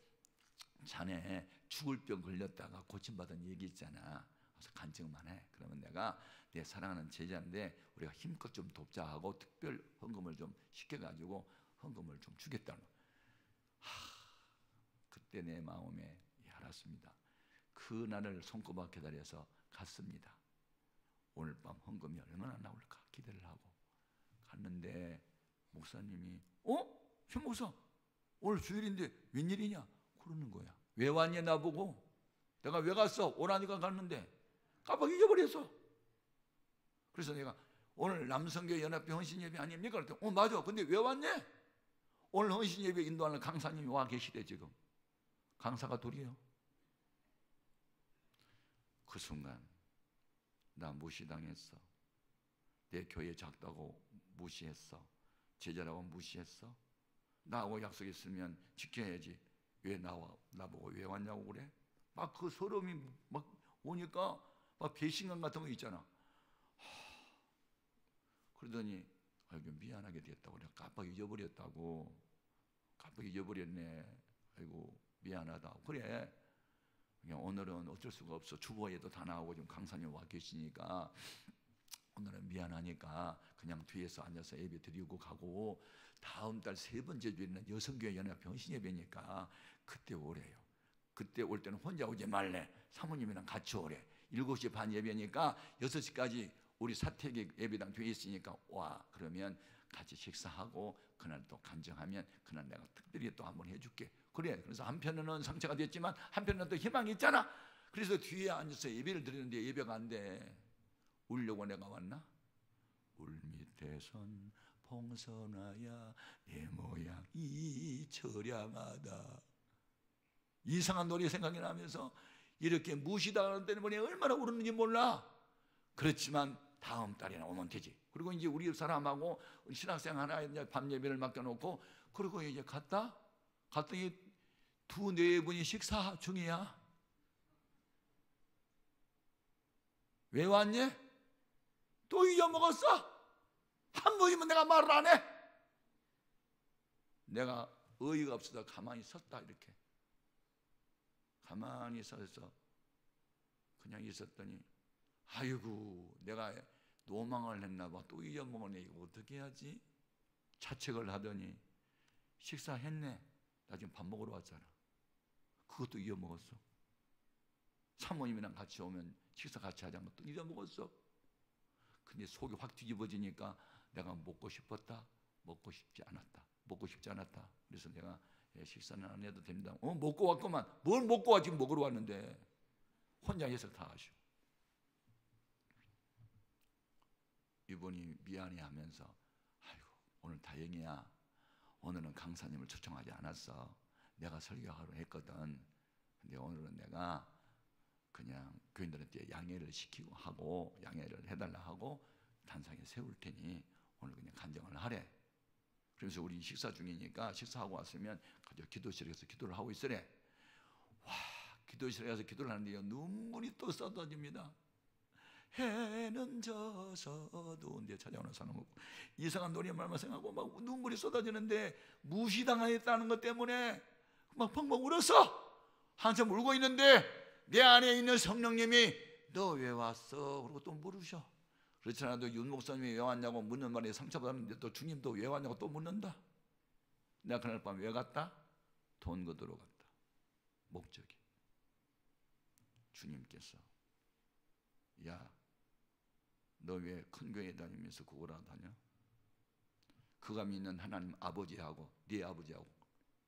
자네 죽을 병 걸렸다가 고침받은 얘기 있잖아. 그래서 간증만 해. 그러면 내가 내 사랑하는 제자인데 우리가 힘껏 좀 돕자 하고 특별 헌금을 좀 시켜가지고 헌금을 좀 주겠다는. 그때 내 마음에 알았습니다. 그날을 손꼽아 기다려서 갔습니다. 오늘 밤 헌금이 얼마나 나올까 기대를 하고 갔는데, 목사님이 최 목사, 오늘 주일인데 웬일이냐 그러는 거야. 왜 왔냐 나보고. 내가 왜 갔어? 오라니까 갔는데 깜빡 잊어버렸어. 그래서 내가 오늘 남성교회 연합회 헌신예배 아닙니까? 그랬더니 맞아. 근데 왜 왔냐? 오늘 헌신예배 인도하는 강사님이 와 계시대. 지금 강사가 둘이에요. 그 순간 나 무시당했어. 내 교회 작다고 무시했어. 제자라고 무시했어. 나하고 약속했으면 지켜야지. 왜 나보고 왜 왔냐고 그래? 막 그 서러움이 막 오니까 막 배신감 같은 거 있잖아. 그러더니 아이고 미안하게 됐다고. 내가 깜빡 잊어버렸다고. 깜빡 잊어버렸네. 아이고 미안하다. 그래. 그냥 오늘은 어쩔 수가 없어. 주보에도 다 나오고 지금 강사님 와 계시니까 오늘은 미안하니까 그냥 뒤에서 앉아서 예배 드리고 가고, 다음 달 3번째 주에는 여성교회 연합회 헌신예배니까 그때 오래요. 그때 올 때는 혼자 오지 말래. 사모님이랑 같이 오래. 7시 반 예배니까 6시까지 우리 사택의 예배당 뒤에 있으니까 와. 그러면 같이 식사하고 그날 또 간증하면 그날 내가 특별히 또 한번 해줄게. 그래. 그래서 한편으로는 상처가 됐지만 한편으로는 또 희망이 있잖아. 그래서 뒤에 앉아서 예배를 드리는데 예배가 안 돼. 울려고 내가 왔나? 울 밑에선 봉선하야 내 모양이 처량하다. 이상한 노래 생각이 나면서 이렇게 무시당하는 때문에 얼마나 울었는지 몰라. 그렇지만 다음 달에는 오면 되지. 그리고 이제 우리 사람하고 신학생 하나 이제 밤 예배를 맡겨놓고, 그리고 이제 갔더니 2-4분이 식사 중이야. 왜 왔니? 또 잊어먹었어? 한 번이면 내가 말을 안 해? 내가 어이가 없어서 가만히 섰다. 이렇게 가만히 서서 그냥 있었더니, 아이고 내가 노망을 했나 봐. 또 잊어먹었네. 이거 어떻게 해야지? 자책을 하더니 식사했네. 나 지금 밥 먹으러 왔잖아. 그것도 잊어먹었어. 사모님이랑 같이 오면 식사 같이 하자는 것도 잊어먹었어. 근데 속이 확 뒤집어지니까 내가 먹고 싶었다, 먹고 싶지 않았다, 먹고 싶지 않았다. 그래서 내가 식사는 안 해도 됩니다. 먹고 왔구만. 뭘 먹고 와? 지금 먹으러 왔는데. 혼자 해석 다 하시오. 이분이 미안해 하면서, 아이고 오늘 다행이야. 오늘은 강사님을 초청하지 않았어. 내가 설교하러 했거든. 근데 오늘은 내가 그냥 교인들한테 양해를 시키고 하고, 양해를 해달라 하고 단상에 세울 테니 오늘 그냥 간증을 하래. 그래서 우리 식사 중이니까 식사하고 왔으면 그저 기도실에 가서 기도를 하고 있으래. 와, 기도실에 가서 기도를 하는데요, 눈물이 또 쏟아집니다. 해는 져서도 이제 찾아오는 사람 없고, 이상한 노래말만 생각하고 막 눈물이 쏟아지는데, 무시당했다는 것 때문에 막 펑펑 울었어. 한참 울고 있는데 내 안에 있는 성령님이 너 왜 왔어? 그러고 또 물으셔. 그렇지 않아도 윤 목사님이 왜 왔냐고 묻는 말에 상처받았는데 또 주님도 왜 왔냐고 또 묻는다. 내가 그날 밤 왜 갔다? 돈 거두러 갔다. 목적이 주님께서, 야, 너 왜 큰 교회 다니면서 그거라 다녀? 그가 믿는 하나님 아버지하고 네 아버지하고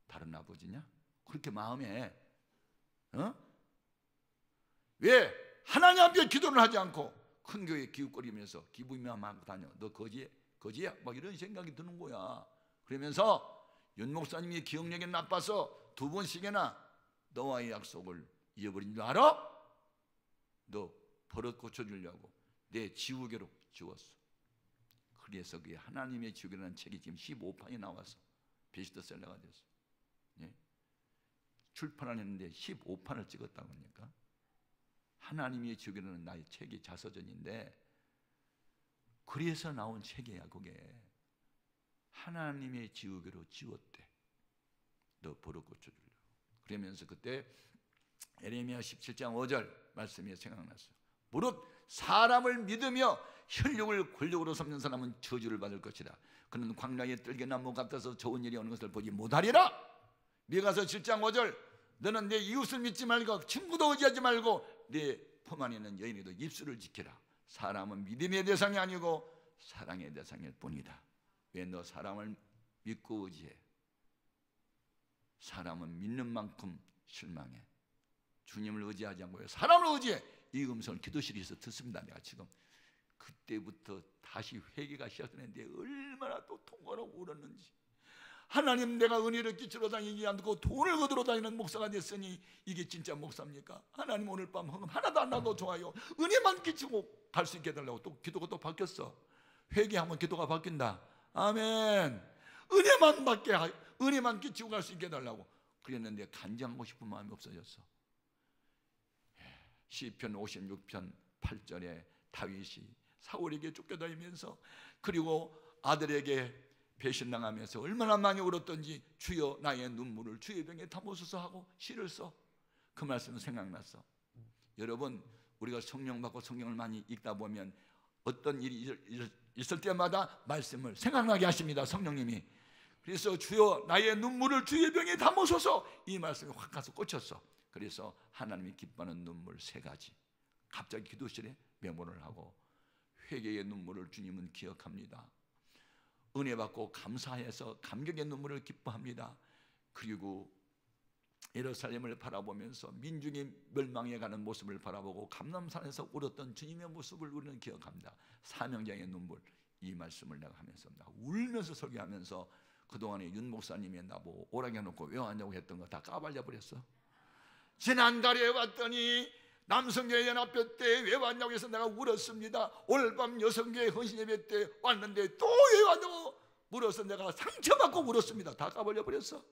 다른 아버지냐? 그렇게 마음에 왜 하나님 앞에 기도를 하지 않고 큰 교회 기웃거리면서 기부만 하고 다녀? 너 거지야? 막 이런 생각이 드는 거야. 그러면서 윤 목사님이 기억력이 나빠서 2번씩이나 너와의 약속을 잊어버린 줄 알아? 너 버릇 고쳐주려고 내 지우개로 지웠어. 그래서 그게 하나님의 지우개라는 책이 지금 15판이 나와서 베스트셀러가 됐어. 예? 출판을 했는데 15판을 찍었다고 하니까. 하나님의 지우개라는 나의 책이 자서전인데, 그래서 나온 책이야. 그게 하나님의 지우개로 지웠대. 너 버릇 고쳐주려고. 그러면서 그때 에레미야 17장 5절 말씀이 생각났어요. 무릇 사람을 믿으며 혈육을 권력으로 삼는 사람은 저주를 받을 것이라. 그는 광야의 뜰개나무 같아서 좋은 일이 오는 것을 보지 못하리라. 미가서 7장 5절 너는 내 이웃을 믿지 말고 친구도 의지하지 말고 내 품 안에 있는 여인에도 입술을 지키라. 사람은 믿음의 대상이 아니고 사랑의 대상일 뿐이다. 왜 너 사람을 믿고 의지해? 사람은 믿는 만큼 실망해. 주님을 의지하지 않고 사람을 의지해. 이 음성을 기도실에서 듣습니다. 내가 지금 그때부터 다시 회개가 시작되는데 얼마나 또 통곡하고 울었는지. 하나님, 내가 은혜를 끼치러 다니지 않고 돈을 거두러 다니는 목사가 됐으니 이게 진짜 목사입니까? 하나님, 오늘 밤 헌금 하나도 안 나도 좋아요. 은혜만 끼치고 갈 수 있게 해달라고. 또 기도가 또 바뀌었어. 회개하면 기도가 바뀐다. 아멘. 은혜만 끼치고 갈 수 있게 해달라고 그랬는데 간증하고 싶은 마음이 없어졌어. 시편 56편 8절에 다윗이 사울에게 쫓겨다니면서, 그리고 아들에게 배신당하면서 얼마나 많이 울었던지 주여 나의 눈물을 주의 병에 담으소서 하고 시를 써. 그 말씀은 생각났어. 여러분, 우리가 성령 받고 성경을 많이 읽다 보면 어떤 일이 있을 때마다 말씀을 생각나게 하십니다, 성령님이. 그래서 주여 나의 눈물을 주의 병에 담으소서, 이 말씀이 확 가서 꽂혔어. 그래서 하나님이 기뻐하는 눈물 3가지 갑자기 기도실에 메모를 하고, 회개의 눈물을 주님은 기억합니다. 은혜 받고 감사해서 감격의 눈물을 기뻐합니다. 그리고 예루살렘을 바라보면서 민중이 멸망해가는 모습을 바라보고 감람산에서 울었던 주님의 모습을 우리는 기억합니다. 사명자의 눈물, 이 말씀을 내가 하면서 울면서 설교하면서 그동안에 윤 목사님이 나보고 오라게 해놓고 왜 왔냐고 했던 거 다 까발려 버렸어. 지난달에 왔더니 남성교회 연합회 때 왜 왔냐고 해서 내가 울었습니다. 오늘 밤 여성교회 헌신예배 때 왔는데 또 왜 왔냐고 물어서 내가 상처받고 울었습니다. 다 까발려 버렸어.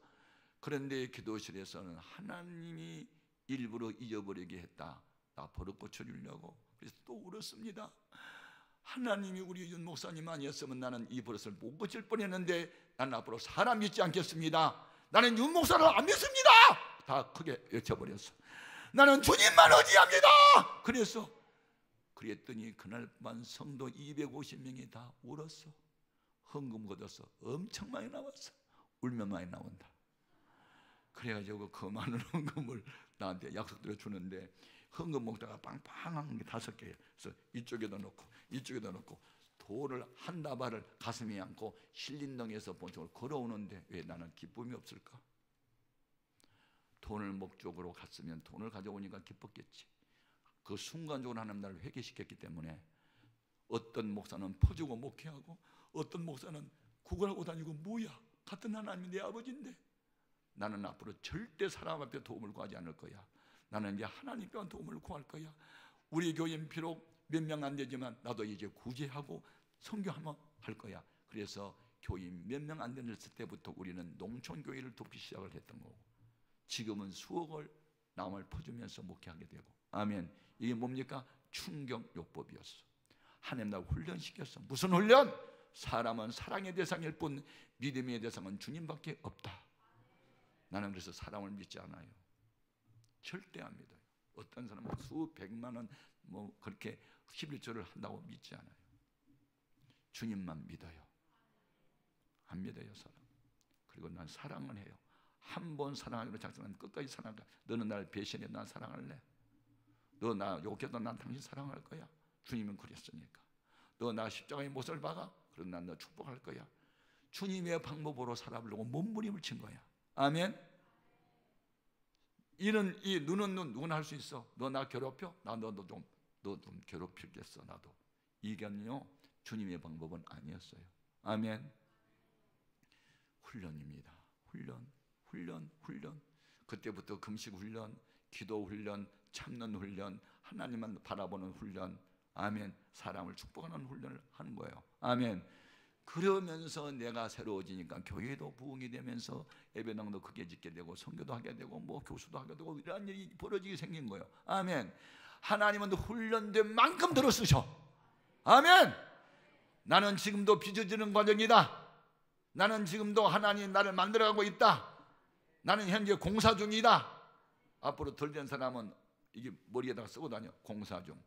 그런데 기도실에서는 하나님이 일부러 잊어버리게 했다. 나 버릇 고쳐주려고. 그래서 또 울었습니다. 하나님이 우리 윤 목사님 아니었으면 나는 이 버릇을 못 고칠 뻔했는데 나는 앞으로 사람 믿지 않겠습니다. 나는 윤 목사를 안 믿습니다. 다 크게 외쳐버렸어. 나는 주님만 의지합니다. 그랬더니 그날 밤 성도 250명이 다 울었어. 헌금 걷어서 엄청 많이 나왔어. 울면 많이 나온다. 그래가지고 그 많은 헌금을 나한테 약속대로 주는데 헌금 목자가 빵빵한 게 5개. 그래서 이쪽에다 놓고 이쪽에다 놓고 돌을 한 다발을 가슴에 안고 신림동에서 본청으로 걸어오는데 왜 나는 기쁨이 없을까? 돈을 목적으로 갔으면 돈을 가져오니까 기뻤겠지. 그 순간적으로 하나님 나를 회개시켰기 때문에 어떤 목사는 퍼주고 목회하고 어떤 목사는 구걸하고 다니고 뭐야? 같은 하나님이 내 아버지인데 나는 앞으로 절대 사람 앞에 도움을 구하지 않을 거야. 나는 이제 하나님께 도움을 구할 거야. 우리 교인 비록 몇 명 안 되지만 나도 이제 구제하고 선교하면 할 거야. 그래서 교인 몇 명 안 되는 때부터 우리는 농촌교회를 돕기 시작을 했던 거고 지금은 수억을 남을 퍼주면서 목회하게 되고 아멘. 이게 뭡니까? 충격요법이었어. 하나님 날 훈련시켰어. 무슨 훈련? 사람은 사랑의 대상일 뿐 믿음의 대상은 주님밖에 없다. 나는 그래서 사람을 믿지 않아요. 절대 안 믿어요. 어떤 사람은 수백만 원 뭐 그렇게 11조를 한다고 믿지 않아요. 주님만 믿어요. 안 믿어요 사람. 그리고 난 사랑을 해요. 한 번 사랑하기로 작정하면 끝까지 사랑할까. 너는 나를 배신해. 난 사랑할래. 너 나 욕해도 난 당신 사랑할 거야. 주님은 그랬으니까. 너 나 십자가의 못을 박아. 그럼 난 너 축복할 거야. 주님의 방법으로 살아보려고 몸부림을 친 거야. 아멘. 이는 이 눈은 눈 누구나 할 수 있어. 너 나 괴롭혀? 나 너 좀 괴롭히겠어. 나도. 이건요 주님의 방법은 아니었어요. 아멘. 훈련입니다. 훈련. 그때부터 금식 훈련, 기도 훈련, 참는 훈련, 하나님만 바라보는 훈련. 아멘. 사람을 축복하는 훈련을 하는 거예요. 아멘. 그러면서 내가 새로워지니까 교회도 부흥이 되면서 예배당도 크게 짓게 되고 선교도 하게 되고 뭐 교수도 하게 되고 이런 일이 벌어지게 생긴 거예요. 아멘. 하나님은 훈련된 만큼 들어 쓰셔. 아멘. 나는 지금도 빚어지는 과정이다. 나는 지금도 하나님 나를 만들어가고 있다. 나는 현재 공사 중이다. 앞으로 덜 된 사람은 이게 머리에다가 쓰고 다녀. 공사 중.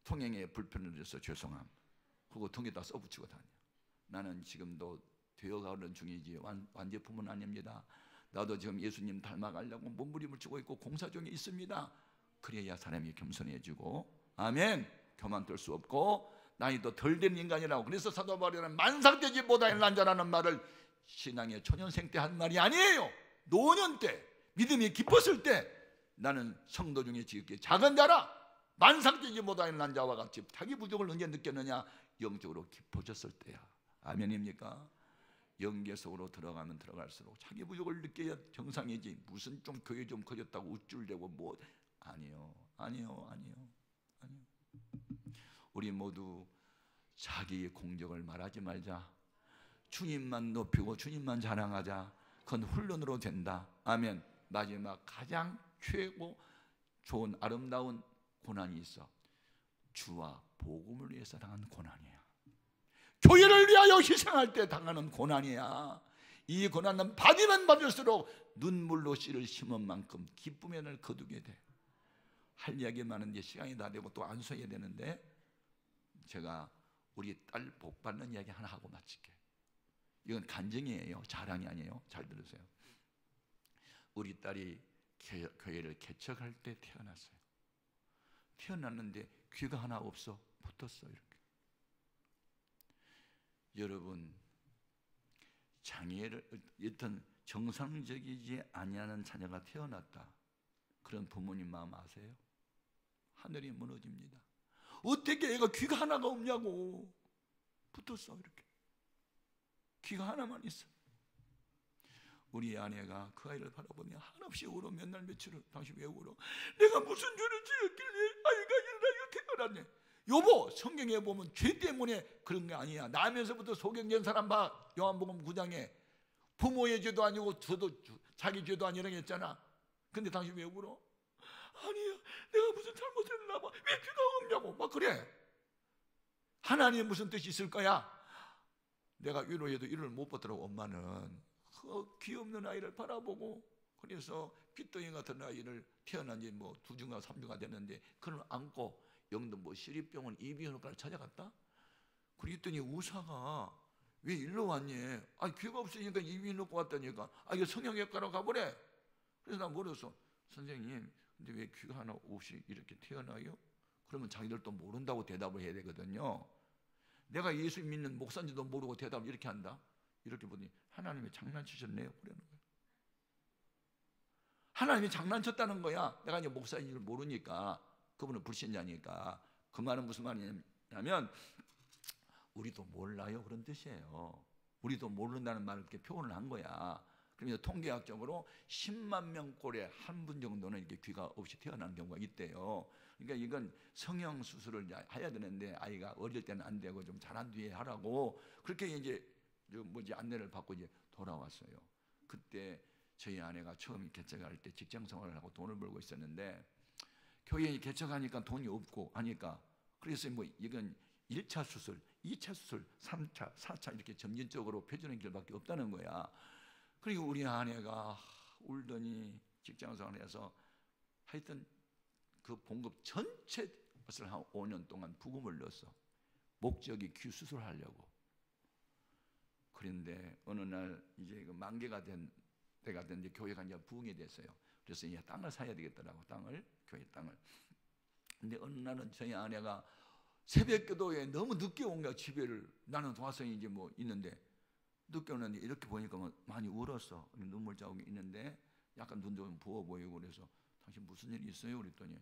통행에 불편을 줘서 죄송함. 그거 통에다 써붙이고 다녀. 나는 지금도 되어가는 중이지 완제품은 아닙니다. 나도 지금 예수님 닮아가려고 몸부림을 치고 있고 공사 중에 있습니다. 그래야 사람이 겸손해지고 아멘. 교만 떨 수 없고 나이도 덜 된 인간이라고. 그래서 사도 바울은 만삭되지 못하는 난자라는 말을 신앙의 초년생 때 한 말이 아니에요. 노년 때 믿음이 깊었을 때 나는 성도 중에 지극히 작은 자라. 만삭되지 못하는 난자와 같이 자기 부족을 언제 느꼈느냐? 영적으로 깊어졌을 때야. 아멘입니까? 영계 속으로 들어가면 들어갈수록 자기 부족을 느껴야 정상이지. 무슨 좀 교회 좀 커졌다고 우쭐대고 뭐 아니요. 우리 모두 자기의 공적을 말하지 말자. 주님만 높이고 주님만 자랑하자. 그건 훈련으로 된다. 아멘. 마지막 가장 최고 좋은 아름다운 고난이 있어. 주와 복음을 위해서 당한 고난이야. 교회를 위하여 희생할 때 당하는 고난이야. 이 고난은 받으면 받을수록 눈물로 씨를 심은 만큼 기쁨의 날 거두게 돼. 할 이야기 많은데 시간이 다 되고 또 안 써야 되는데 제가 우리 딸 복 받는 이야기 하나 하고 마칠게. 이건 간증이에요. 자랑이 아니에요. 잘 들으세요. 우리 딸이 교회를 개척할 때 태어났어요. 태어났는데 귀가 하나 없어. 붙었어 이렇게. 여러분 장애를 어떤 정상적이지 아니하는 자녀가 태어났다. 그런 부모님 마음 아세요? 하늘이 무너집니다. 어떻게 애가 귀가 하나가 없냐고. 붙었어 이렇게. 귀가 하나만 있어. 우리 아내가 그 아이를 바라보며 한없이 울어. 몇 날 며칠을. 당신 왜 울어? 내가 무슨 죄를 지었길래 아이가 이렇게 태어났네. 여보, 성경에 보면 죄 때문에 그런 게 아니야. 나면서부터 소경된 사람 봐. 요한복음 9장에 부모의 죄도 아니고 저도 자기 죄도 아니라고 했잖아. 근데 당신 왜 울어? 아니야, 내가 무슨 잘못을 했나 봐. 왜 귀가 없냐고 막 그래. 하나님의 무슨 뜻이 있을 거야? 내가 위로해도 이를 못 받더라고. 엄마는 그 귀 없는 아이를 바라보고, 그래서 핏덩이 같은 아이를 태어난 지 뭐 2주가 3주가 됐는데 그걸 안고 영등포 시립병원 이비인후과를 찾아갔다. 그랬더니 의사가 왜 일로 왔니? 귀가 없으니까 이미 놓고 왔다니까. 이거 성형외과로 가보래. 그래서 나 물었어. 선생님, 근데 왜 귀가 하나 없이 이렇게 태어나요? 그러면 자기들도 모른다고 대답을 해야 되거든요. 내가 예수 믿는 목사인지도 모르고 대답을 이렇게 한다. 이렇게 보니 하나님이 장난치셨네요. 그러는 거야. 하나님이 장난쳤다는 거야. 내가 이제 목사인 줄 모르니까, 그분은 불신자니까. 그 말은 무슨 말이냐면 우리도 몰라요, 그런 뜻이에요. 우리도 모른다는 말을 이렇게 표현을 한 거야. 그러면서 통계학적으로 10만 명꼴에 한 분 정도는 이렇게 귀가 없이 태어나는 경우가 있대요. 그러니까 이건 성형 수술을 해야 되는데 아이가 어릴 때는 안 되고 좀 자란 뒤에 하라고 그렇게 이제 안내를 받고 이제 돌아왔어요. 그때 저희 아내가 처음 개척할 때 직장 생활을 하고 돈을 벌고 있었는데 교회에 개척하니까 돈이 없고 하니까 그래서 이건 1차 수술, 2차 수술, 3차, 4차 이렇게 점진적으로 펴주는 길밖에 없다는 거야. 그리고 우리 아내가 울더니 직장 생활해서 하여튼 그 봉급 전체 것을 한 5년 동안 부금을 넣었어. 목적이 귀 수술하려고. 그런데 어느 날 이제 그 만개가 된 때가 됐는데 교회가 이제 부흥이 됐어요. 그래서 이제 땅을 사야 되겠더라고. 교회 땅을. 근데 어느 날은 저희 아내가 새벽 기도에 너무 늦게 온 거야. 집에를. 나는 도화성이 이제 있는데 늦게 오는데 이렇게 보니까 많이 울었어. 눈물 자국이 있는데 약간 눈도 좀 부어 보이고 그래서 당신 무슨 일이 있어요? 그랬더니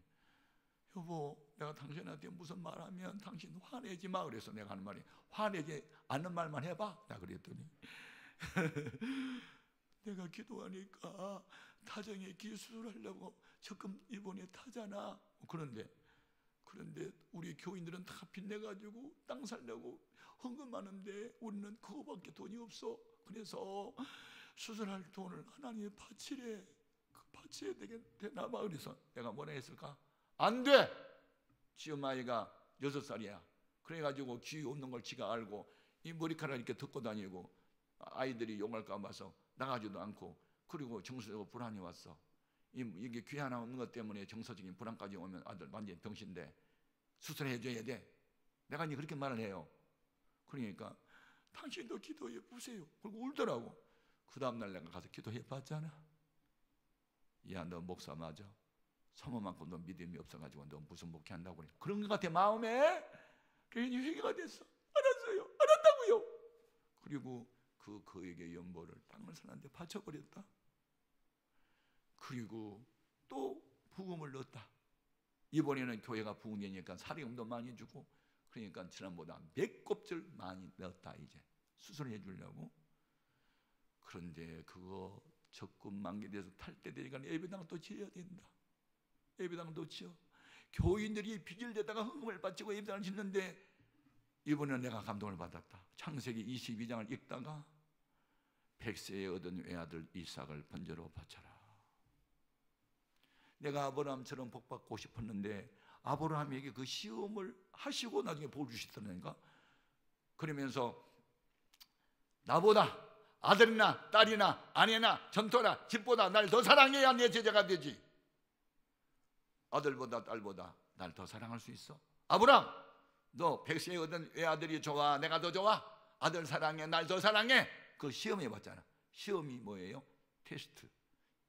여보, 내가 당신한테 무슨 말하면 당신 화내지 마. 그래서 내가 하는 말이 화내지 않는 말만 해봐. 나 그랬더니 내가 기도하니까 타정에 귀 수술하려고 적금 이번에 타잖아. 그런데 우리 교인들은 다 빚내가지고 땅 살려고 헌금하는데 우리는 그거밖에 돈이 없어. 그래서 수술할 돈을 하나님의 바치래. 그 바쳐야 되나 봐. 그래서 내가 뭐라 했을까? 안 돼! 지엄아이가 6살이야. 그래가지고 귀 없는 걸 지가 알고 이 머리카락 이렇게 듣고 다니고 아이들이 용할까 봐서 나가지도 않고 그리고 정서적으로 불안이 왔어. 이게 귀 하나 없는 것 때문에 정서적인 불안까지 오면 아들 완전히 병신데 수술해줘야 돼. 내가 이제 그렇게 말을 해요. 그러니까 당신도 기도해 보세요. 그리고 울더라고. 그 다음날 내가 가서 기도해 봤잖아. 야, 너 목사 맞아. 사모만큼 너 믿음이 없어가지고 너 무슨 목회한다고 그래. 그런 것 같아 마음에. 괜히 회개가 됐어. 알았다고요. 그리고 그에게 연보를 땅을 사는데 바쳐버렸다. 그리고 또 부금을 넣었다. 이번에는 교회가 부흥되니까 사리금도 많이 주고 그러니까 지난보다 몇 곱절 많이 넣었다. 이제 수술해 주려고. 그런데 그거 적금 만기돼서 탈 때 되니까 예배당 또 지어야 된다. 예배당도 지어. 교인들이 빚을 내다가 헌금을 바치고 예배당을 짓는데 이번에 내가 감동을 받았다. 창세기 22장을 읽다가 100세에 얻은 외아들 이삭을 번제로 바쳐라. 내가 아브라함처럼 복받고 싶었는데 아브라함에게 그 시험을 하시고 나중에 복 주시더라니까. 그러면서 나보다 아들이나 딸이나 아내나 전토나 집보다 날 더 사랑해야 내 제자가 되지. 아들보다 딸보다 날 더 사랑할 수 있어? 아브라함, 너 100세에 얻은 외아들이 좋아? 내가 더 좋아? 아들 사랑해? 날 더 사랑해? 그 시험해 봤잖아. 시험이 뭐예요? 테스트.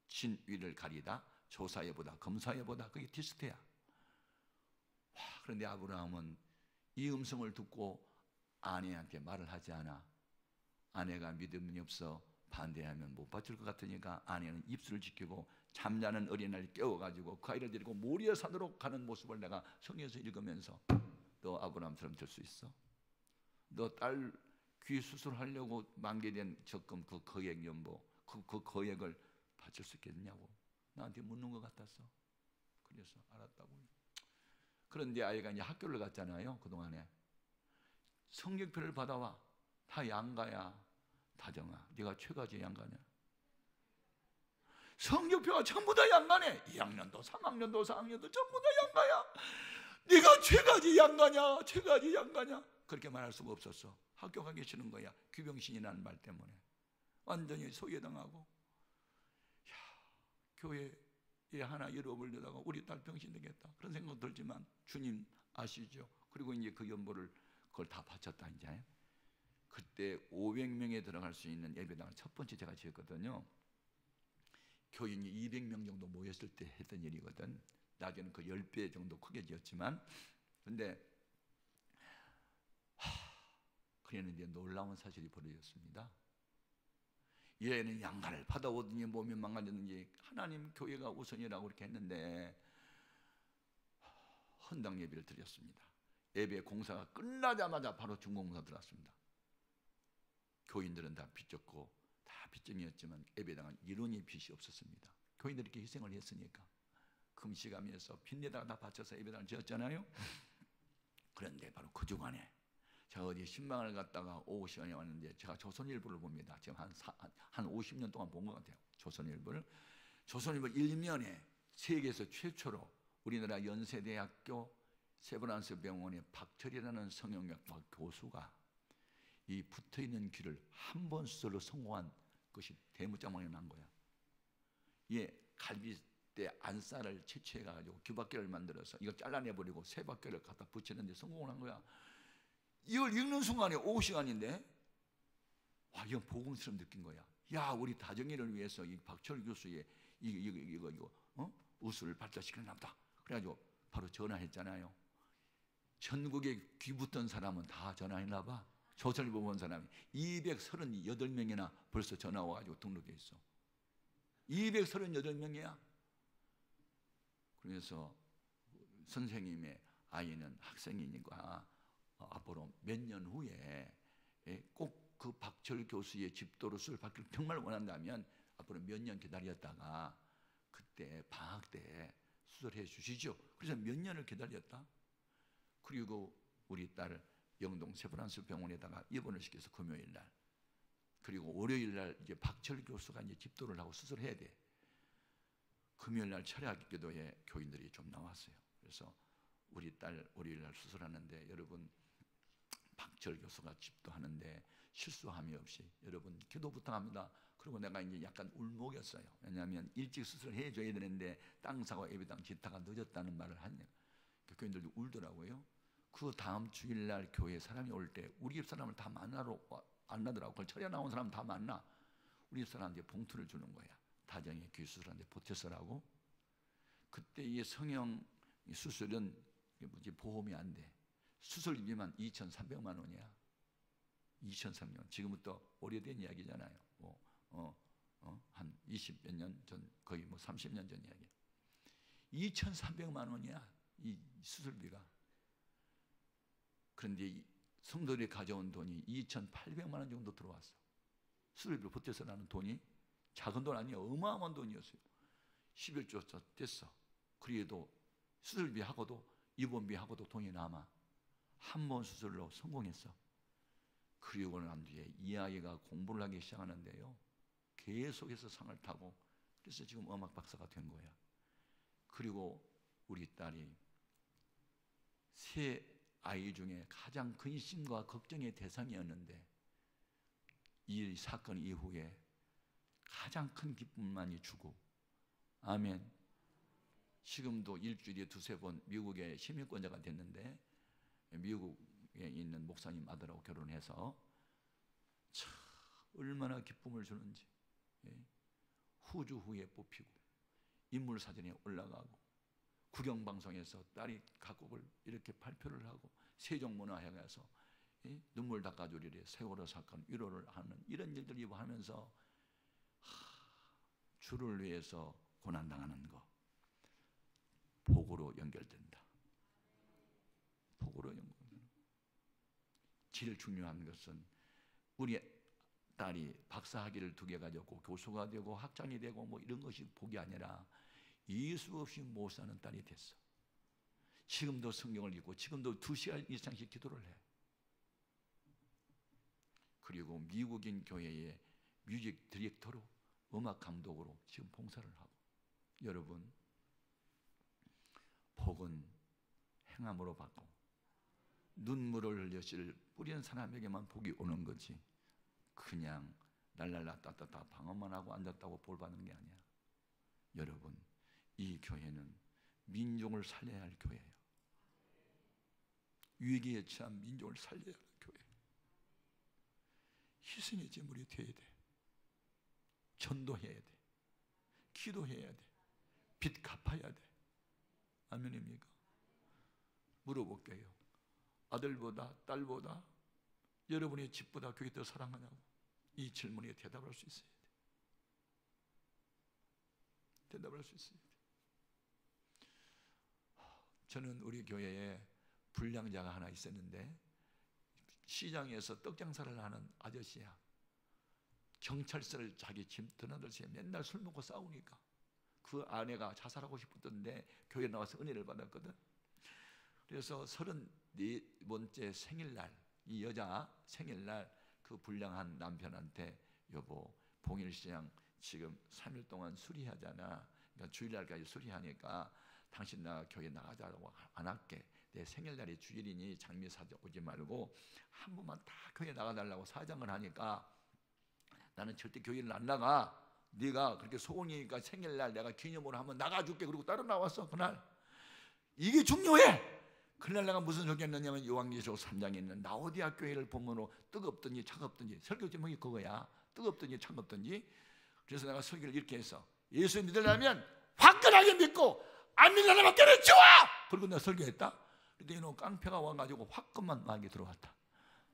진위를 가리다. 조사해보다, 검사해보다. 그게 테스트야. 그런데 아브라함은 이 음성을 듣고 아내한테 말을 하지 않아. 아내가 믿음이 없어 반대하면 못 받을 것 같으니까 아내는 입술을 지키고 잠자는 어린아이를 깨워가지고 그 아이를 데리고 모리아 산으로 가는 모습을 내가 성경에서 읽으면서 너 아브라함처럼 될 수 있어? 너 딸 귀 수술하려고 만기된 적금 그 거액 연보 그 거액을 바칠 수 있겠냐고 나한테 묻는 것 같았어. 그래서 알았다고. 그런데 아이가 이제 학교를 갔잖아요. 그동안에 성적표를 받아와. 다 양가야. 다정아, 네가 최가지 양가냐? 성적표가 전부 다 양가네. 2학년도 3학년도 4학년도 전부 다 양가야. 네가 최가지 양가냐? 최가지 양가냐? 그렇게 말할 수가 없었어. 학교 가기 싫은 거야. 귀병신이라는 말 때문에 완전히 소외당하고. 교회에 하나 잃어버리다가 우리 딸 병신 되겠다 그런 생각 들지만 주님 아시죠? 그리고 이제 그 연보를 그걸 다 바쳤다. 이제 그때 500명에 들어갈 수 있는 예배당을 첫 번째 제가 지었거든요. 교인이 200명 정도 모였을 때 했던 일이거든. 나중에는 그 10배 정도 크게 지었지만, 근데 그랬는데 놀라운 사실이 벌어졌습니다. 얘는 양간을 받아오더니 몸이 망가졌는지 하나님 교회가 우선이라고 그렇게 했는데 헌당 예배를 드렸습니다. 예배 공사가 끝나자마자 바로 중공사 들어왔습니다. 교인들은 다 빚졌고 다 빚쟁이였지만 예배당은 이론이 빚이 없었습니다. 교인들이 이렇게 희생을 했으니까 금식하면서 빚내다가 다 바쳐서 예배당을 지었잖아요. 그런데 바로 그 주간에 제가 어디 신방을 갔다가 오후 시간에 왔는데 제가 조선일보를 봅니다. 지금 한 50년 동안 본 것 같아요. 조선일보를. 조선일보 일면에 세계에서 최초로 우리나라 연세대학교 세브란스 병원의 박철이라는 성형외과 교수가 이 붙어있는 귀를 한 번 수술로 성공한 것이 대문짝만이 난 거야. 예, 갈비뼈 안살을 채취해가지고 귀밖에를 만들어서 이걸 잘라내버리고 새 밖에를 갖다 붙이는데 성공을 한 거야. 이걸 읽는 순간에 오후 시간인데, 와, 이건 복음처럼 느낀 거야. 야, 우리 다정이를 위해서 이 박철 교수의 이거 우수를 발달시키는 남다. 그래가지고 바로 전화했잖아요. 전국에 귀 붙던 사람은 다 전화했나 봐. 조선일보 본 사람이 238명이나 벌써 전화 와가지고 등록해 있어. 238명이야. 그래서 선생님의 아이는 학생이니까 앞으로 몇 년 후에 꼭 그 박철 교수의 집도로를 받기를 정말 원한다면 앞으로 몇 년 기다렸다가 그때 방학 때 수술해 주시죠. 그래서 몇 년을 기다렸다. 그리고 우리 딸 영동 세브란스 병원에다가 입원을 시켜서 금요일 날, 그리고 월요일 날 이제 박철 교수가 이제 집도를 하고 수술해야 돼. 금요일 날 철학 기도에 교인들이 좀 나왔어요. 그래서 우리 딸 월요일 날 수술하는데 여러분 박철 교수가 집도하는데 실수함이 없이 여러분 기도 부탁합니다. 그리고 내가 이제 약간 울먹였어요. 왜냐하면 일찍 수술해 줘야 되는데 땅 사고 예배당 짓다가 늦었다는 말을 하네요. 교인들도 울더라고요. 그 다음 주일날 교회 사람이 올 때 우리 집 사람을 다 만나러 만나더라고. 그걸 철야 나온 사람 다 만나. 우리 집 사람한테 봉투를 주는 거야. 다정의 귀수술한테 보태서라고. 그때 이 성형 수술은 보험이 안 돼. 수술비만 2,300만 원이야. 2,300만 원. 지금부터 오래된 이야기잖아요. 한 20몇 년 전, 거의 30년 전 이야기. 2,300만 원이야. 이 수술비가. 그런데 성도들이 가져온 돈이 2,800만 원 정도 들어왔어. 수술비를 보태서 나는 돈이 작은 돈 아니야. 어마어마한 돈이었어요. 11조 됐어. 그래도 수술비하고도 입원비하고도 돈이 남아. 한 번 수술로 성공했어. 그리고 난 뒤에 이 아이가 공부를 하기 시작하는데요. 계속해서 상을 타고 그래서 지금 음악 박사가 된 거야. 그리고 우리 딸이 세 아이 중에 가장 근심과 걱정의 대상이었는데 이 사건 이후에 가장 큰 기쁨만이 주고, 아멘. 지금도 일주일에 두세 번 미국의 시민권자가 됐는데 미국에 있는 목사님 아들하고 결혼해서 참 얼마나 기쁨을 주는지. 후주 후에 뽑히고 인물 사진에 올라가고 국영방송에서 딸이 각곡을 이렇게 발표를 하고 세종문화회에 가서 눈물 닦아주리래 세월호 사건 위로를 하는 이런 일들을 하면서 주를 위해서 고난당하는 거 복으로 연결된다. 복으로 연결된다. 제일 중요한 것은 우리 딸이 박사학위를 2개 가졌고 교수가 되고 학장이 되고 뭐 이런 것이 복이 아니라 예수 없이 못 사는 딸이 됐어. 지금도 성경을 읽고 지금도 2시간 이상씩 기도를 해. 그리고 미국인 교회의 뮤직 디렉터로 음악 감독으로 지금 봉사를 하고. 여러분, 복은 행함으로 받고 눈물을 흘려 씨를 뿌리는 사람에게만 복이 오는 거지 그냥 날랄라 따따따 방언만 하고 앉았다고 볼 받는 게 아니야. 여러분, 이 교회는 민족을 살려야 할 교회예요. 위기에 처한 민족을 살려야 할 교회. 희생의 제물이 되어야 돼. 전도해야 돼. 기도해야 돼. 빚 갚아야 돼. 아멘입니까? 물어볼게요. 아들보다 딸보다 여러분의 집보다 교회 더 사랑하냐고? 이 질문에 대답할 수 있어야 돼. 대답할 수 있어야 돼. 저는 우리 교회에 불량자가 하나 있었는데 시장에서 떡 장사를 하는 아저씨야. 경찰서를 자기 집 드나들서 맨날 술 먹고 싸우니까 그 아내가 자살하고 싶었던데 교회 나와서 은혜를 받았거든. 그래서 34번째 생일날, 이 여자 생일날 그 불량한 남편한테 여보, 봉일시장 지금 3일 동안 수리하잖아. 그러니까 주일날까지 수리하니까 당신 나 교회 나가자고 안 할게. 내 생일날이 주일이니 장미 사자 오지 말고 한 번만 다 교회 나가달라고 사정을 하니까 나는 절대 교회를 안 나가. 네가 그렇게 소원이니까 생일날 내가 기념으로 한번 나가줄게. 그리고 따로 나왔어. 그날 이게 중요해. 그날 내가 무슨 소리 했느냐면 요한계시록 3장에 있는 라오디아 교회를 보면은 뜨겁든지 차갑든지, 설교 제목이 그거야. 뜨겁든지 차갑든지. 그래서 내가 설교를 이렇게 했어. 예수 믿으려면 화끈하게 믿고 안 믿으려면 때려치워. 그리고 내가 설교했다. 그랬더니 이놈 깡패가 와가지고 화끈만 나게 들어왔다.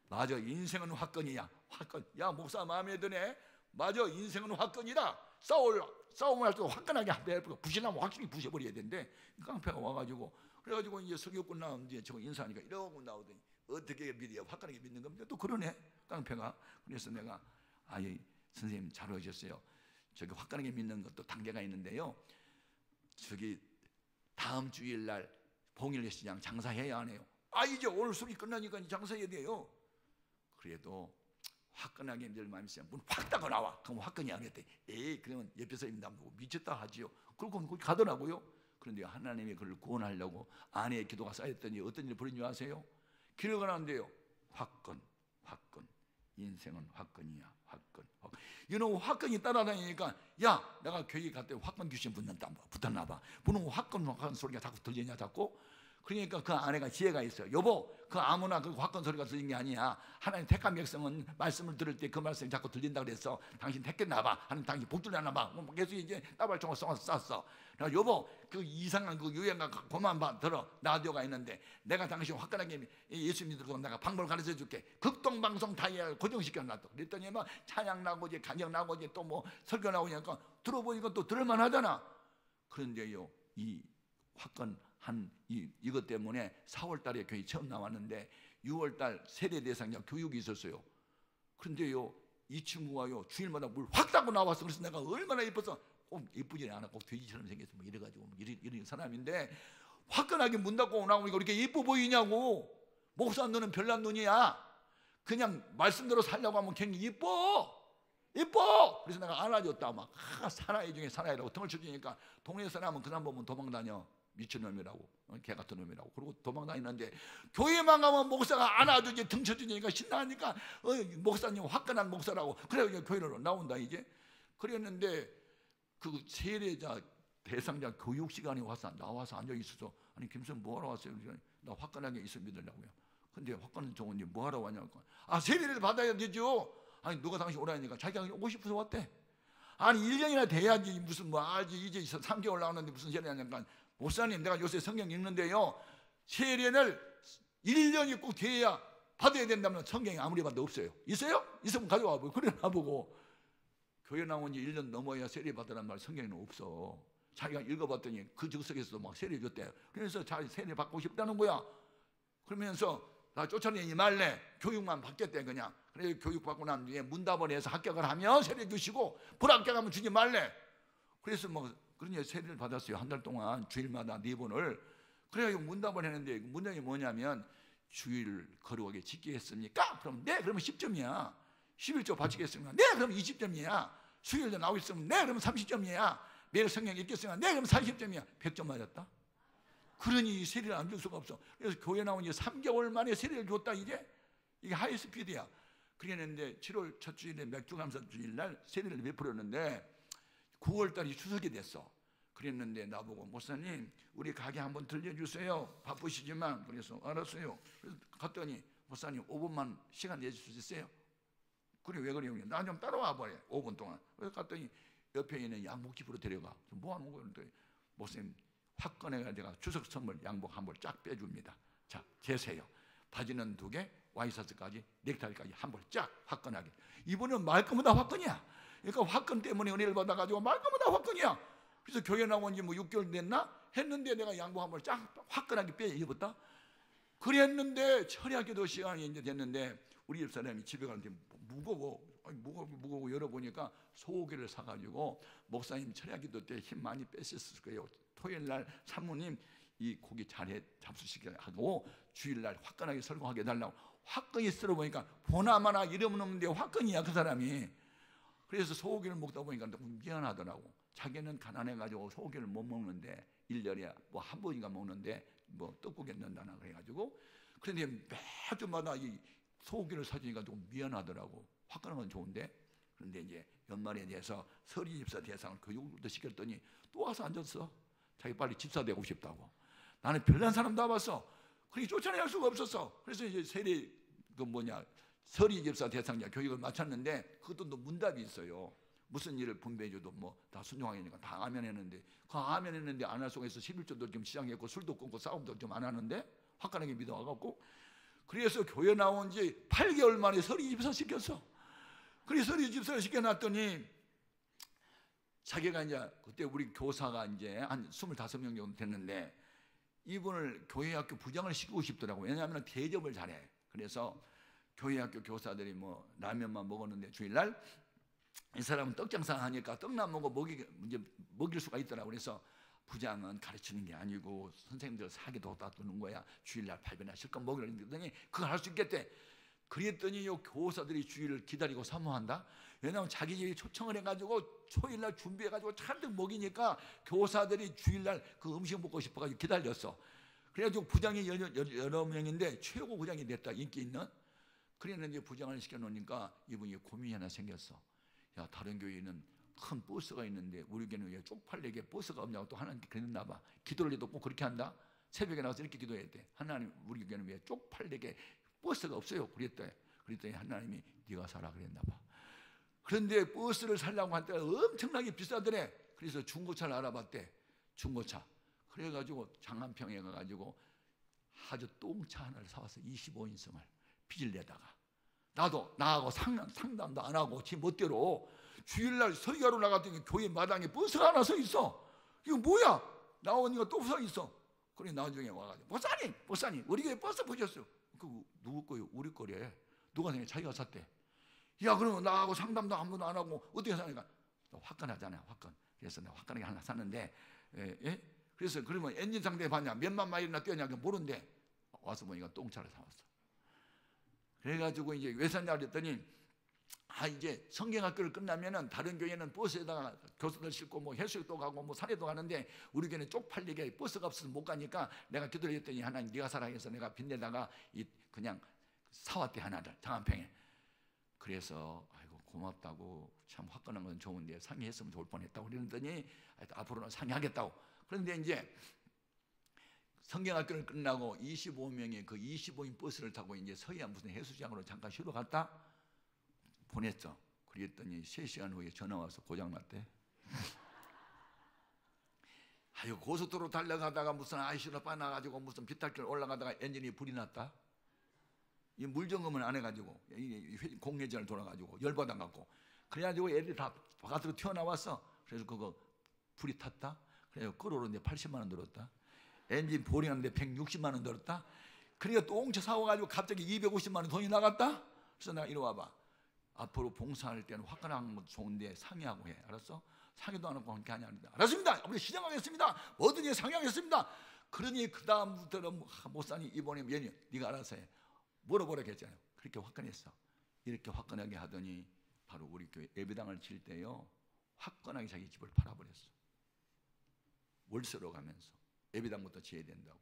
맞아, 인생은 화끈이야. 화끈. 야, 목사 마음에 드네. 맞아, 인생은 화끈이다. 싸움을 할 때 화끈하게 할 거. 부실하면 확실히 부셔버려야 되는데 깡패가 와가지고, 그래가지고 이제 설교 끝나면 이제 저 인사하니까 이러고 나오더니 어떻게 믿어요? 화끈하게 믿는 겁니까? 또 그러네, 깡패가. 그래서 내가 아예 선생님 잘 오셨어요. 저기 화끈하게 믿는 것도 단계가 있는데요. 저기 다음 주일날 봉일시장 장사해야 하네요. 아, 이제 오늘 수리 끝나니까 장사해야 돼요. 그래도 화끈하게 믿을 마음이 있으면 문 확 닫고 나와. 그럼 화끈히 안 했대. 에이, 그러면 옆에 사람이 남 보고 미쳤다 하지요. 그러고 거기 가더라고요. 그런데 하나님이 그를 구원하려고 아내의 기도가 쌓였더니 어떤 일이 벌어진 줄 아세요? 길을 가는데요, 화끈. 인생은 화끈이야. 화끈. 이놈 화끈이 따라다니니까, 야, 내가 교회 갈 때 화끈 귀신 붙었나 봐. 무슨 화끈 소리가 자꾸 들리냐 자꾸. 그러니까 그 아내가 지혜가 있어요. 여보, 그 아무나 그 화끈 소리가 들리는 게 아니야. 하나님 택한 백성은 말씀을 들을 때 그 말씀이 자꾸 들린다 그랬어. 당신 택했나 봐. 하나님 당신 복들렸나 봐. 계속 이제 따발총을 쐈어. 그래서 여보, 그 이상한 그 유행가 그만 봐. 들어. 라디오가 있는데 내가 당신 화끈하게 예수 믿으라고 내가 방법을 가르쳐 줄게. 극동방송 다이얼 고정시켜 놨다. 그랬더니 막 찬양 나고지, 간영 나고지, 또 뭐 설교 나오니까 들어보니까 또 들을만 하잖아. 그런데요, 이 화끈한 이것 때문에 4월달에 교회 처음 나왔는데 6월달 세례대상자 교육이 있었어요. 그런데요, 이 친구가요 주일마다 물 확 닫고 나왔어. 그래서 내가 얼마나 예뻐서, 꼭 예쁘지 않아, 꼭 돼지처럼 생겼어. 뭐 이래가지고 이런 사람인데 화끈하게 문 닫고 나오니까 이렇게 예뻐 보이냐고. 목사 너는 별난 눈이야. 그냥 말씀대로 살려고 하면 굉장히 예뻐. 그래서 내가 안아줬다. 막 사나이 중에 사나이라고 등을 쳐주니까 동네 사람은 그 사람 보면 도망다녀. 미친놈이라고, 개 같은 놈이라고. 그리고 도망다니는데 교회만 가면 목사가 안아주지 등 쳐주니까 신나니까 목사님 화끈한 목사라고. 그래서 교회로 나온다 이제. 그랬는데 그 세례자 대상자 교육 시간에 나와서 앉아 있어서, 아니 김선 뭐하러 왔어요? 나 화끈하게 있어 믿으려고요. 근데 화끈은 좋은데 뭐하러 왔냐고. 아, 세례를 받아야 되죠. 아니 누가 당신 오라니까 자기가 오고 싶어서 왔대. 아니 1년이나 돼야지 무슨 뭐 아직 이제 3개월 나왔는데 무슨 세례냐니까. 목사님, 내가 요새 성경 읽는데요, 세례를 1년이 꼭 돼야 받아야 된다면 성경에 아무리 봐도 없어요. 있어요? 있으면 가져와 보고. 그래 나보고 교회 나온 지 1년 넘어야 세례 받으라는 말 성경에는 없어. 자기가 읽어봤더니 그 즉석에서도 막 세례 줬대. 그래서 자기 세례 받고 싶다는 거야. 그러면서 나 쫓아내지 말래. 교육만 받겠대 그냥. 그래서 교육 받고 난 뒤에 문답을 해서 합격을 하면 세례 주시고 불합격하면 주지 말래. 그래서 뭐 그러니 세례를 받았어요. 한 달 동안 주일마다 4번을. 그래야 문답을 했는데 문답이 뭐냐면, 주일 거룩하게 지키겠습니까? 그럼 네, 그러면 10점이야. 11조 바치겠습니까? 네, 그럼 20점이야. 수요일도 나오고 있으면 네, 그러면 30점이야. 매일 성경 읽겠습니까? 네, 그럼 40점이야. 100점 맞았다. 그러니 세례를 안 줄 수가 없어. 그래서 교회 나온 지 3개월 만에 세례를 줬다. 이게 하이스피드야. 그랬는데 7월 첫 주일에 맥주감사 주일날 세례를 베풀었는데 9월달이 추석이 됐어. 그랬는데 나보고 목사님 우리 가게 한번 들려주세요. 바쁘시지만. 그래서 알았어요. 그래서 갔더니 목사님 5분만 시간 내줄 수 있어요? 그래 왜 그래요? 나 좀 따라와 버려. 5분 동안. 그래서 갔더니 옆에 있는 양복집으로 데려가. 뭐 하는 거예요? 목사님 확 꺼내가지고 추석 선물 양복 한 벌 쫙 빼줍니다. 자, 재세요. 바지는 2개, 와이셔츠까지, 넥타이까지 한 벌 쫙 화끈하게. 이분은 말거보다 화끈이야. 그러니까 화끈 때문에 은혜를 받아가지고 말거보다 화끈이야. 그래서 교회 나온 지 뭐 6개월 됐나? 했는데 내가 양복 한 벌 쫙 화끈하게 빼 입었다. 그랬는데 철야기도 시간이 이제 됐는데 우리 집사람이 집에 가는데 무거워 열어보니까 소고기를 사가지고 목사님 철야기도 때 힘 많이 빼셨을 거예요. 토요일날 사모님 이 고기 잘 잡수시게 하고 주일날 화끈하게 설거하게 해달라고 화끈히 썰어보니까 보나마나 이름 없는데 화끈이야 그 사람이. 그래서 소고기를 먹다 보니까 너무 미안하더라고. 자기는 가난해가지고 소고기를 못 먹는데 1년에 뭐 한 번인가 먹는데 뭐 떡국에 넣는다나 그래가지고 그런데 매주마다 이 소고기를 사주니까 조금 미안하더라고. 화끈한 건 좋은데. 그런데 이제 연말에 대해서 서리 집사 대상을 교육도 시켰더니 또 와서 앉았어. 자기 빨리 집사 되고 싶다고. 나는 별난 사람 다 봤어. 그렇게 쫓아낼 수가 없었어. 그래서 이제 서리 집사 대상자 교육을 마쳤는데 그것도 또 문답이 있어요. 무슨 일을 분배해줘도 뭐 다 순종하니까 다 아멘 했는데 그 아멘 했는데 안 할 속에서 11조도 좀 시작했고 술도 끊고 싸움도 좀 안 하는데 화끈하게 믿어와갖고 그래서 교회 나온 지 8개월 만에 서리 집사 시켰어. 그래서 서리 집사를 시켜놨더니 자기가 이제 그때 우리 교사가 이제 한 25명 정도 됐는데 이분을 교회학교 부장을 시키고 싶더라고. 왜냐하면 대접을 잘해. 그래서 교회학교 교사들이 뭐 라면만 먹었는데 주일날 이 사람은 떡 장사 하니까 떡만 먹어 먹일 수가 있더라고. 그래서 부장은 가르치는 게 아니고 선생님들 사기도 닦는 거야. 주일날 8배나 실컷 먹이려 했더니 그걸 할 수 있겠대. 그랬더니 요 교사들이 주일을 기다리고 사모한다. 왜냐하면 자기 집에 초청을 해가지고 초일날 준비해가지고 잔뜩 먹이니까 교사들이 주일날 그 음식 먹고 싶어가지고 기다렸어. 그래가지고 부장이 여러 명인데 최고 부장이 됐다. 인기 있는. 그랬는데 부장을 시켜놓으니까 이분이 고민이 하나 생겼어. 야, 다른 교회는 큰 버스가 있는데 우리 교회는 왜 쪽팔리게 버스가 없냐고 또 하나님께 그랬나 봐. 기도를 해도 꼭 그렇게 한다. 새벽에 나와서 이렇게 기도해야 돼. 하나님 우리 교회는 왜 쪽팔리게 버스가 없어요. 그랬더니 하나님이 네가 사라 그랬나 봐. 그런데 버스를 살려고 할 때가 엄청나게 비싸더래. 그래서 중고차를 알아봤대. 중고차. 그래가지고 장안평에 가가지고 아주 똥차 하나를 사왔어. 25인승을 빚을 내다가. 나하고 상담도 안 하고 지 멋대로 주일날 설교하러 나갔더니 교회 마당에 버스가 하나 서 있어. 이거 뭐야? 나오니까 또 서 있어. 그래 나중에 와가지고 목사님 우리 교회 버스 보셨어요? 그 누구 거요? 우리 거래. 누가 생각해? 자기가 샀대. 야 그러면 나하고 상담도 한 번도 안 하고 어떻게 사니까 화끈하잖아요. 화끈. 그래서 내가 화끈하게 하나 샀는데 그래서 그러면 엔진 상태 봤냐? 몇만 마일이나 뛰었냐? 모른대. 와서 보니까 똥차를 사왔어. 그래가지고 이제 왜 샀냐 그랬더니 이제 성경학교를 끝나면은 다른 교회는 버스에다가 교수들 싣고 뭐 해수욕도 가고 뭐 산에도 가는데 우리 교회는 쪽팔리게 버스가 없어서 못 가니까 내가 기도를 했더니 하나님 네가 사라 해서 내가 빚내다가 그냥 사왔대 하나를 장안평에. 그래서 아이고 고맙다고 참 화끈한 건 좋은데 상의했으면 좋을 뻔했다고 그랬더니 앞으로는 상의하겠다고. 그런데 이제 성경학교를 끝나고 25명의 그 25인 버스를 타고 이제 서해안 무슨 해수장으로 잠깐 쉬러 갔다 보냈죠. 그랬더니 3시간 후에 전화 와서 고장났대. 아유 고속도로 달려가다가 무슨 아이씨로 빠나가지고 무슨 비탈길 올라가다가 엔진이 불이 났다. 이 물점검을 안 해가지고 공회전을 돌아가지고 열받아갖고 그래가지고 애들이 다 바깥으로 튀어나왔어. 그래서 그거 불이 탔다. 그래서 끌어오는데 80만 원 들었다. 엔진 보링하는데 160만 원 들었다. 그러니까 똥차 사와가지고 갑자기 250만 원 돈이 나갔다. 그래서 내가 이리 와봐. 앞으로 봉사할 때는 화끈한 건 좋은데 상의하고 해. 알았어? 상의도 안 하고 한 게 아니야. 알았습니다. 우리 시작하겠습니다. 뭐든지 상의하겠습니다. 그러니 그 다음부터는 목사님 이번에 몇년 네가 알아서 해. 뭐라 했잖아요. 그렇게 화끈했어. 이렇게 화끈하게 하더니 바로 우리 교회 예배당을 칠 때요 화끈하게 자기 집을 팔아버렸어. 월세로 가면서 예배당부터 지어야 된다고.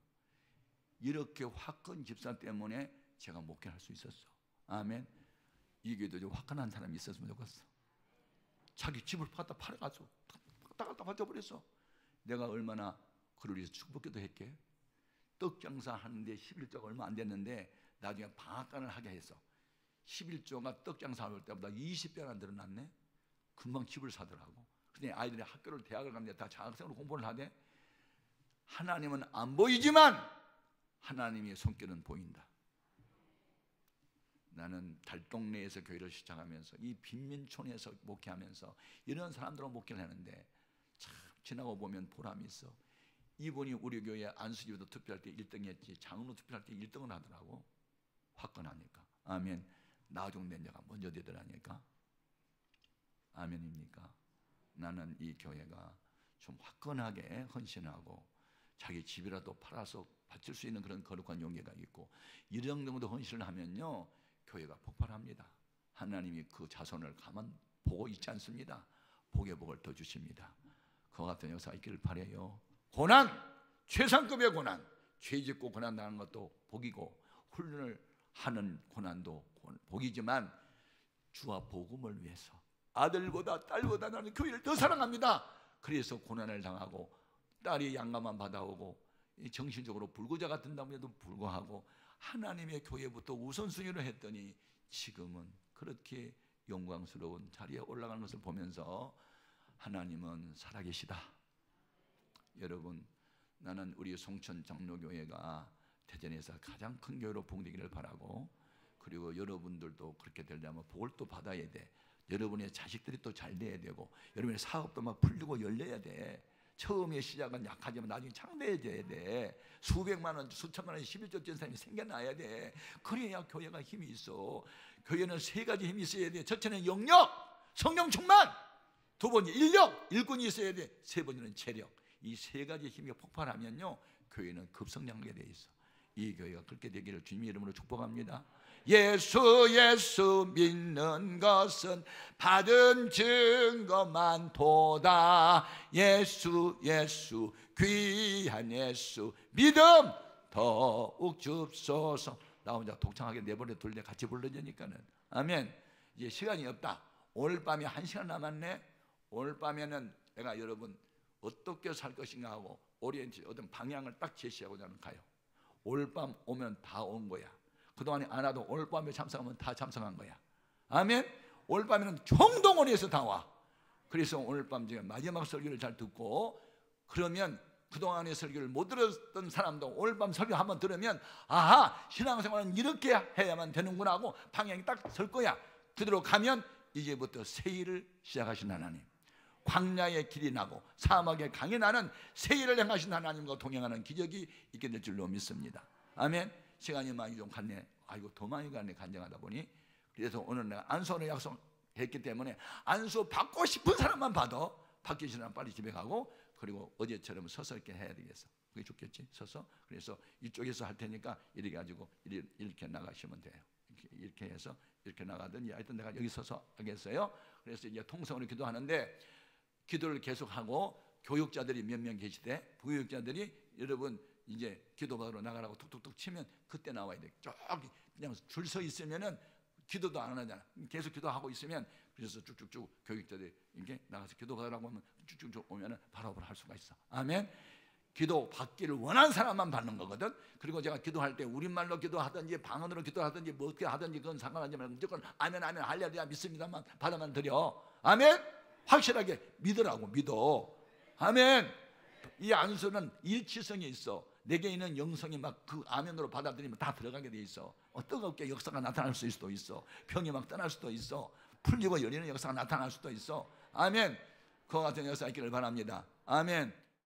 이렇게 화끈 집사 때문에 제가 목회할 수 있었어. 아멘. 이 교회도 좀 화끈한 사람이 있었으면 좋겠어. 자기 집을 갖다 팔아가지고 갖다 바쳐버렸어. 내가 얼마나 그를 위해서 축복기도 했게. 떡 장사 하는데 11조가 얼마 안 됐는데 나중에 방앗간을 하게 했어. 11조가 떡장사 올 때보다 20배나 늘어났네. 금방 집을 사더라고. 근데 아이들이 학교를 대학을 갔는데 다 장학생으로 공부를 하대. 하나님은 안 보이지만 하나님의 손길은 보인다. 나는 달동네에서 교회를 시작하면서 이 빈민촌에서 목회하면서 이런 사람들하고 목회를 하는데 참 지나고 보면 보람이 있어. 이분이 우리 교회 안수집에도 투표할 때 1등 했지, 장로 투표할 때 1등을 하더라고. 화끈하니까. 아멘. 나중된 자가 먼저 되더라니까. 아멘입니까? 나는 이 교회가 좀 화끈하게 헌신하고 자기 집이라도 팔아서 바칠 수 있는 그런 거룩한 용기가 있고 이런 정도 헌신을 하면요 교회가 폭발합니다. 하나님이 그 자손을 가만 보고 있지 않습니다. 복의 복을 더 주십니다. 그와 같은 역사가 있기를 바라요. 고난, 최상급의 고난, 죄 짓고 고난 당하는 것도 복이고 훈련을 하는 고난도 복이지만 주와 복음을 위해서 아들보다 딸보다 나는 교회를 더 사랑합니다. 그래서 고난을 당하고 딸이 양가만 받아오고 정신적으로 불구자 같은다면에도 불구하고 하나님의 교회부터 우선순위로 했더니 지금은 그렇게 영광스러운 자리에 올라가는 것을 보면서 하나님은 살아계시다. 여러분, 나는 우리 송천 장로교회가 대전에서 가장 큰 교회로 부흥되기를 바라고, 그리고 여러분들도 그렇게 되려면 복을 또 받아야 돼. 여러분의 자식들이 또 잘 돼야 되고 여러분의 사업도 막 풀리고 열려야 돼. 처음에 시작은 약하지만 나중에 창대해져야 돼. 수백만 원, 수천만 원, 11조 전 사람이 생겨나야 돼. 그래야 교회가 힘이 있어. 교회는 세 가지 힘이 있어야 돼. 첫째는 영역, 성령 충만. 두 번째 인력, 일꾼이 있어야 돼. 세 번째는 재력. 이 세 가지 힘이 폭발하면요 교회는 급성장하게 돼 있어. 이 교회가 그렇게 되기를 주님의 이름으로 축복합니다. 예수 믿는 것은 받은 증거만 도다. 예수 귀한 예수 믿음 더욱 줍소서. 나 혼자 독창하게 내버려 둘래 같이 불러주니까는. 아멘. 이제 시간이 없다. 오늘 밤에 1시간 남았네. 오늘 밤에는 내가 여러분 어떻게 살 것인가 하고 오리엔트 어떤 방향을 딱 제시하고 나는 가요. 오늘 밤 오면 다 온 거야. 그동안에 안 와도 오늘 밤에 참석하면 다 참석한 거야. 아멘. 오늘 밤에는 총동원해서 다 와. 그래서 오늘 밤 중에 마지막 설교를 잘 듣고, 그러면 그동안의 설교를 못 들었던 사람도 오늘 밤 설교 한번 들으면 아하, 신앙생활은 이렇게 해야만 되는구나 하고 방향이 딱 설 거야. 그대로 가면 이제부터 새 일을 시작하신 하나님, 광야의 길이 나고 사막의 강이 나는 새 일을 행하신 하나님과 동행하는 기적이 있게 될 줄로 믿습니다. 아멘. 시간이 많이 좀 갔네. 아이고 더 많이 갔네, 간증하다 보니. 그래서 오늘 내가 안수하는 약속했기 때문에 안수 받고 싶은 사람만 받아. 받기 싫은 사람 빨리 집에 가고, 그리고 어제처럼 서서 이렇게 해야 되겠어. 그게 좋겠지, 서서. 그래서 이쪽에서 할 테니까 이렇게 가지고 이렇게 나가시면 돼요. 이렇게 해서 이렇게 나가든지, 하여튼 내가 여기 서서 하겠어요. 그래서 이제 통성으로 기도하는데, 기도를 계속하고 교육자들이 몇 명 계시대. 부교육자들이 여러분 이제 기도받으러 나가라고 툭툭툭 치면 그때 나와야 돼. 저기 그냥 줄 서 있으면은 기도도 안 하잖아. 계속 기도하고 있으면, 그래서 쭉쭉쭉 교육자들이 이렇게 나가서 기도받으라고 하면 쭉쭉쭉 오면은 바로 할 수가 있어. 아멘. 기도 받기를 원하는 사람만 받는 거거든. 그리고 제가 기도할 때 우리말로 기도하든지 방언으로 기도하든지 뭐 어떻게 하든지 그건 상관하지만 무조건 아멘 아멘 할렐루야 믿습니다만 받아만 드려. 아멘. 확실하게 믿으라고, 믿어. 아멘. 이 안수는 일치성이 있어. 내게 있는 영성이 막 그 아멘으로 받아들이면 다 들어가게 돼 있어. 뜨겁게 역사가 나타날 수도 있어. 병이 막 떠날 수도 있어. 풀리고 열리는 역사가 나타날 수도 있어. 아멘. 그와 같은 역사가 있기를 바랍니다. 아멘.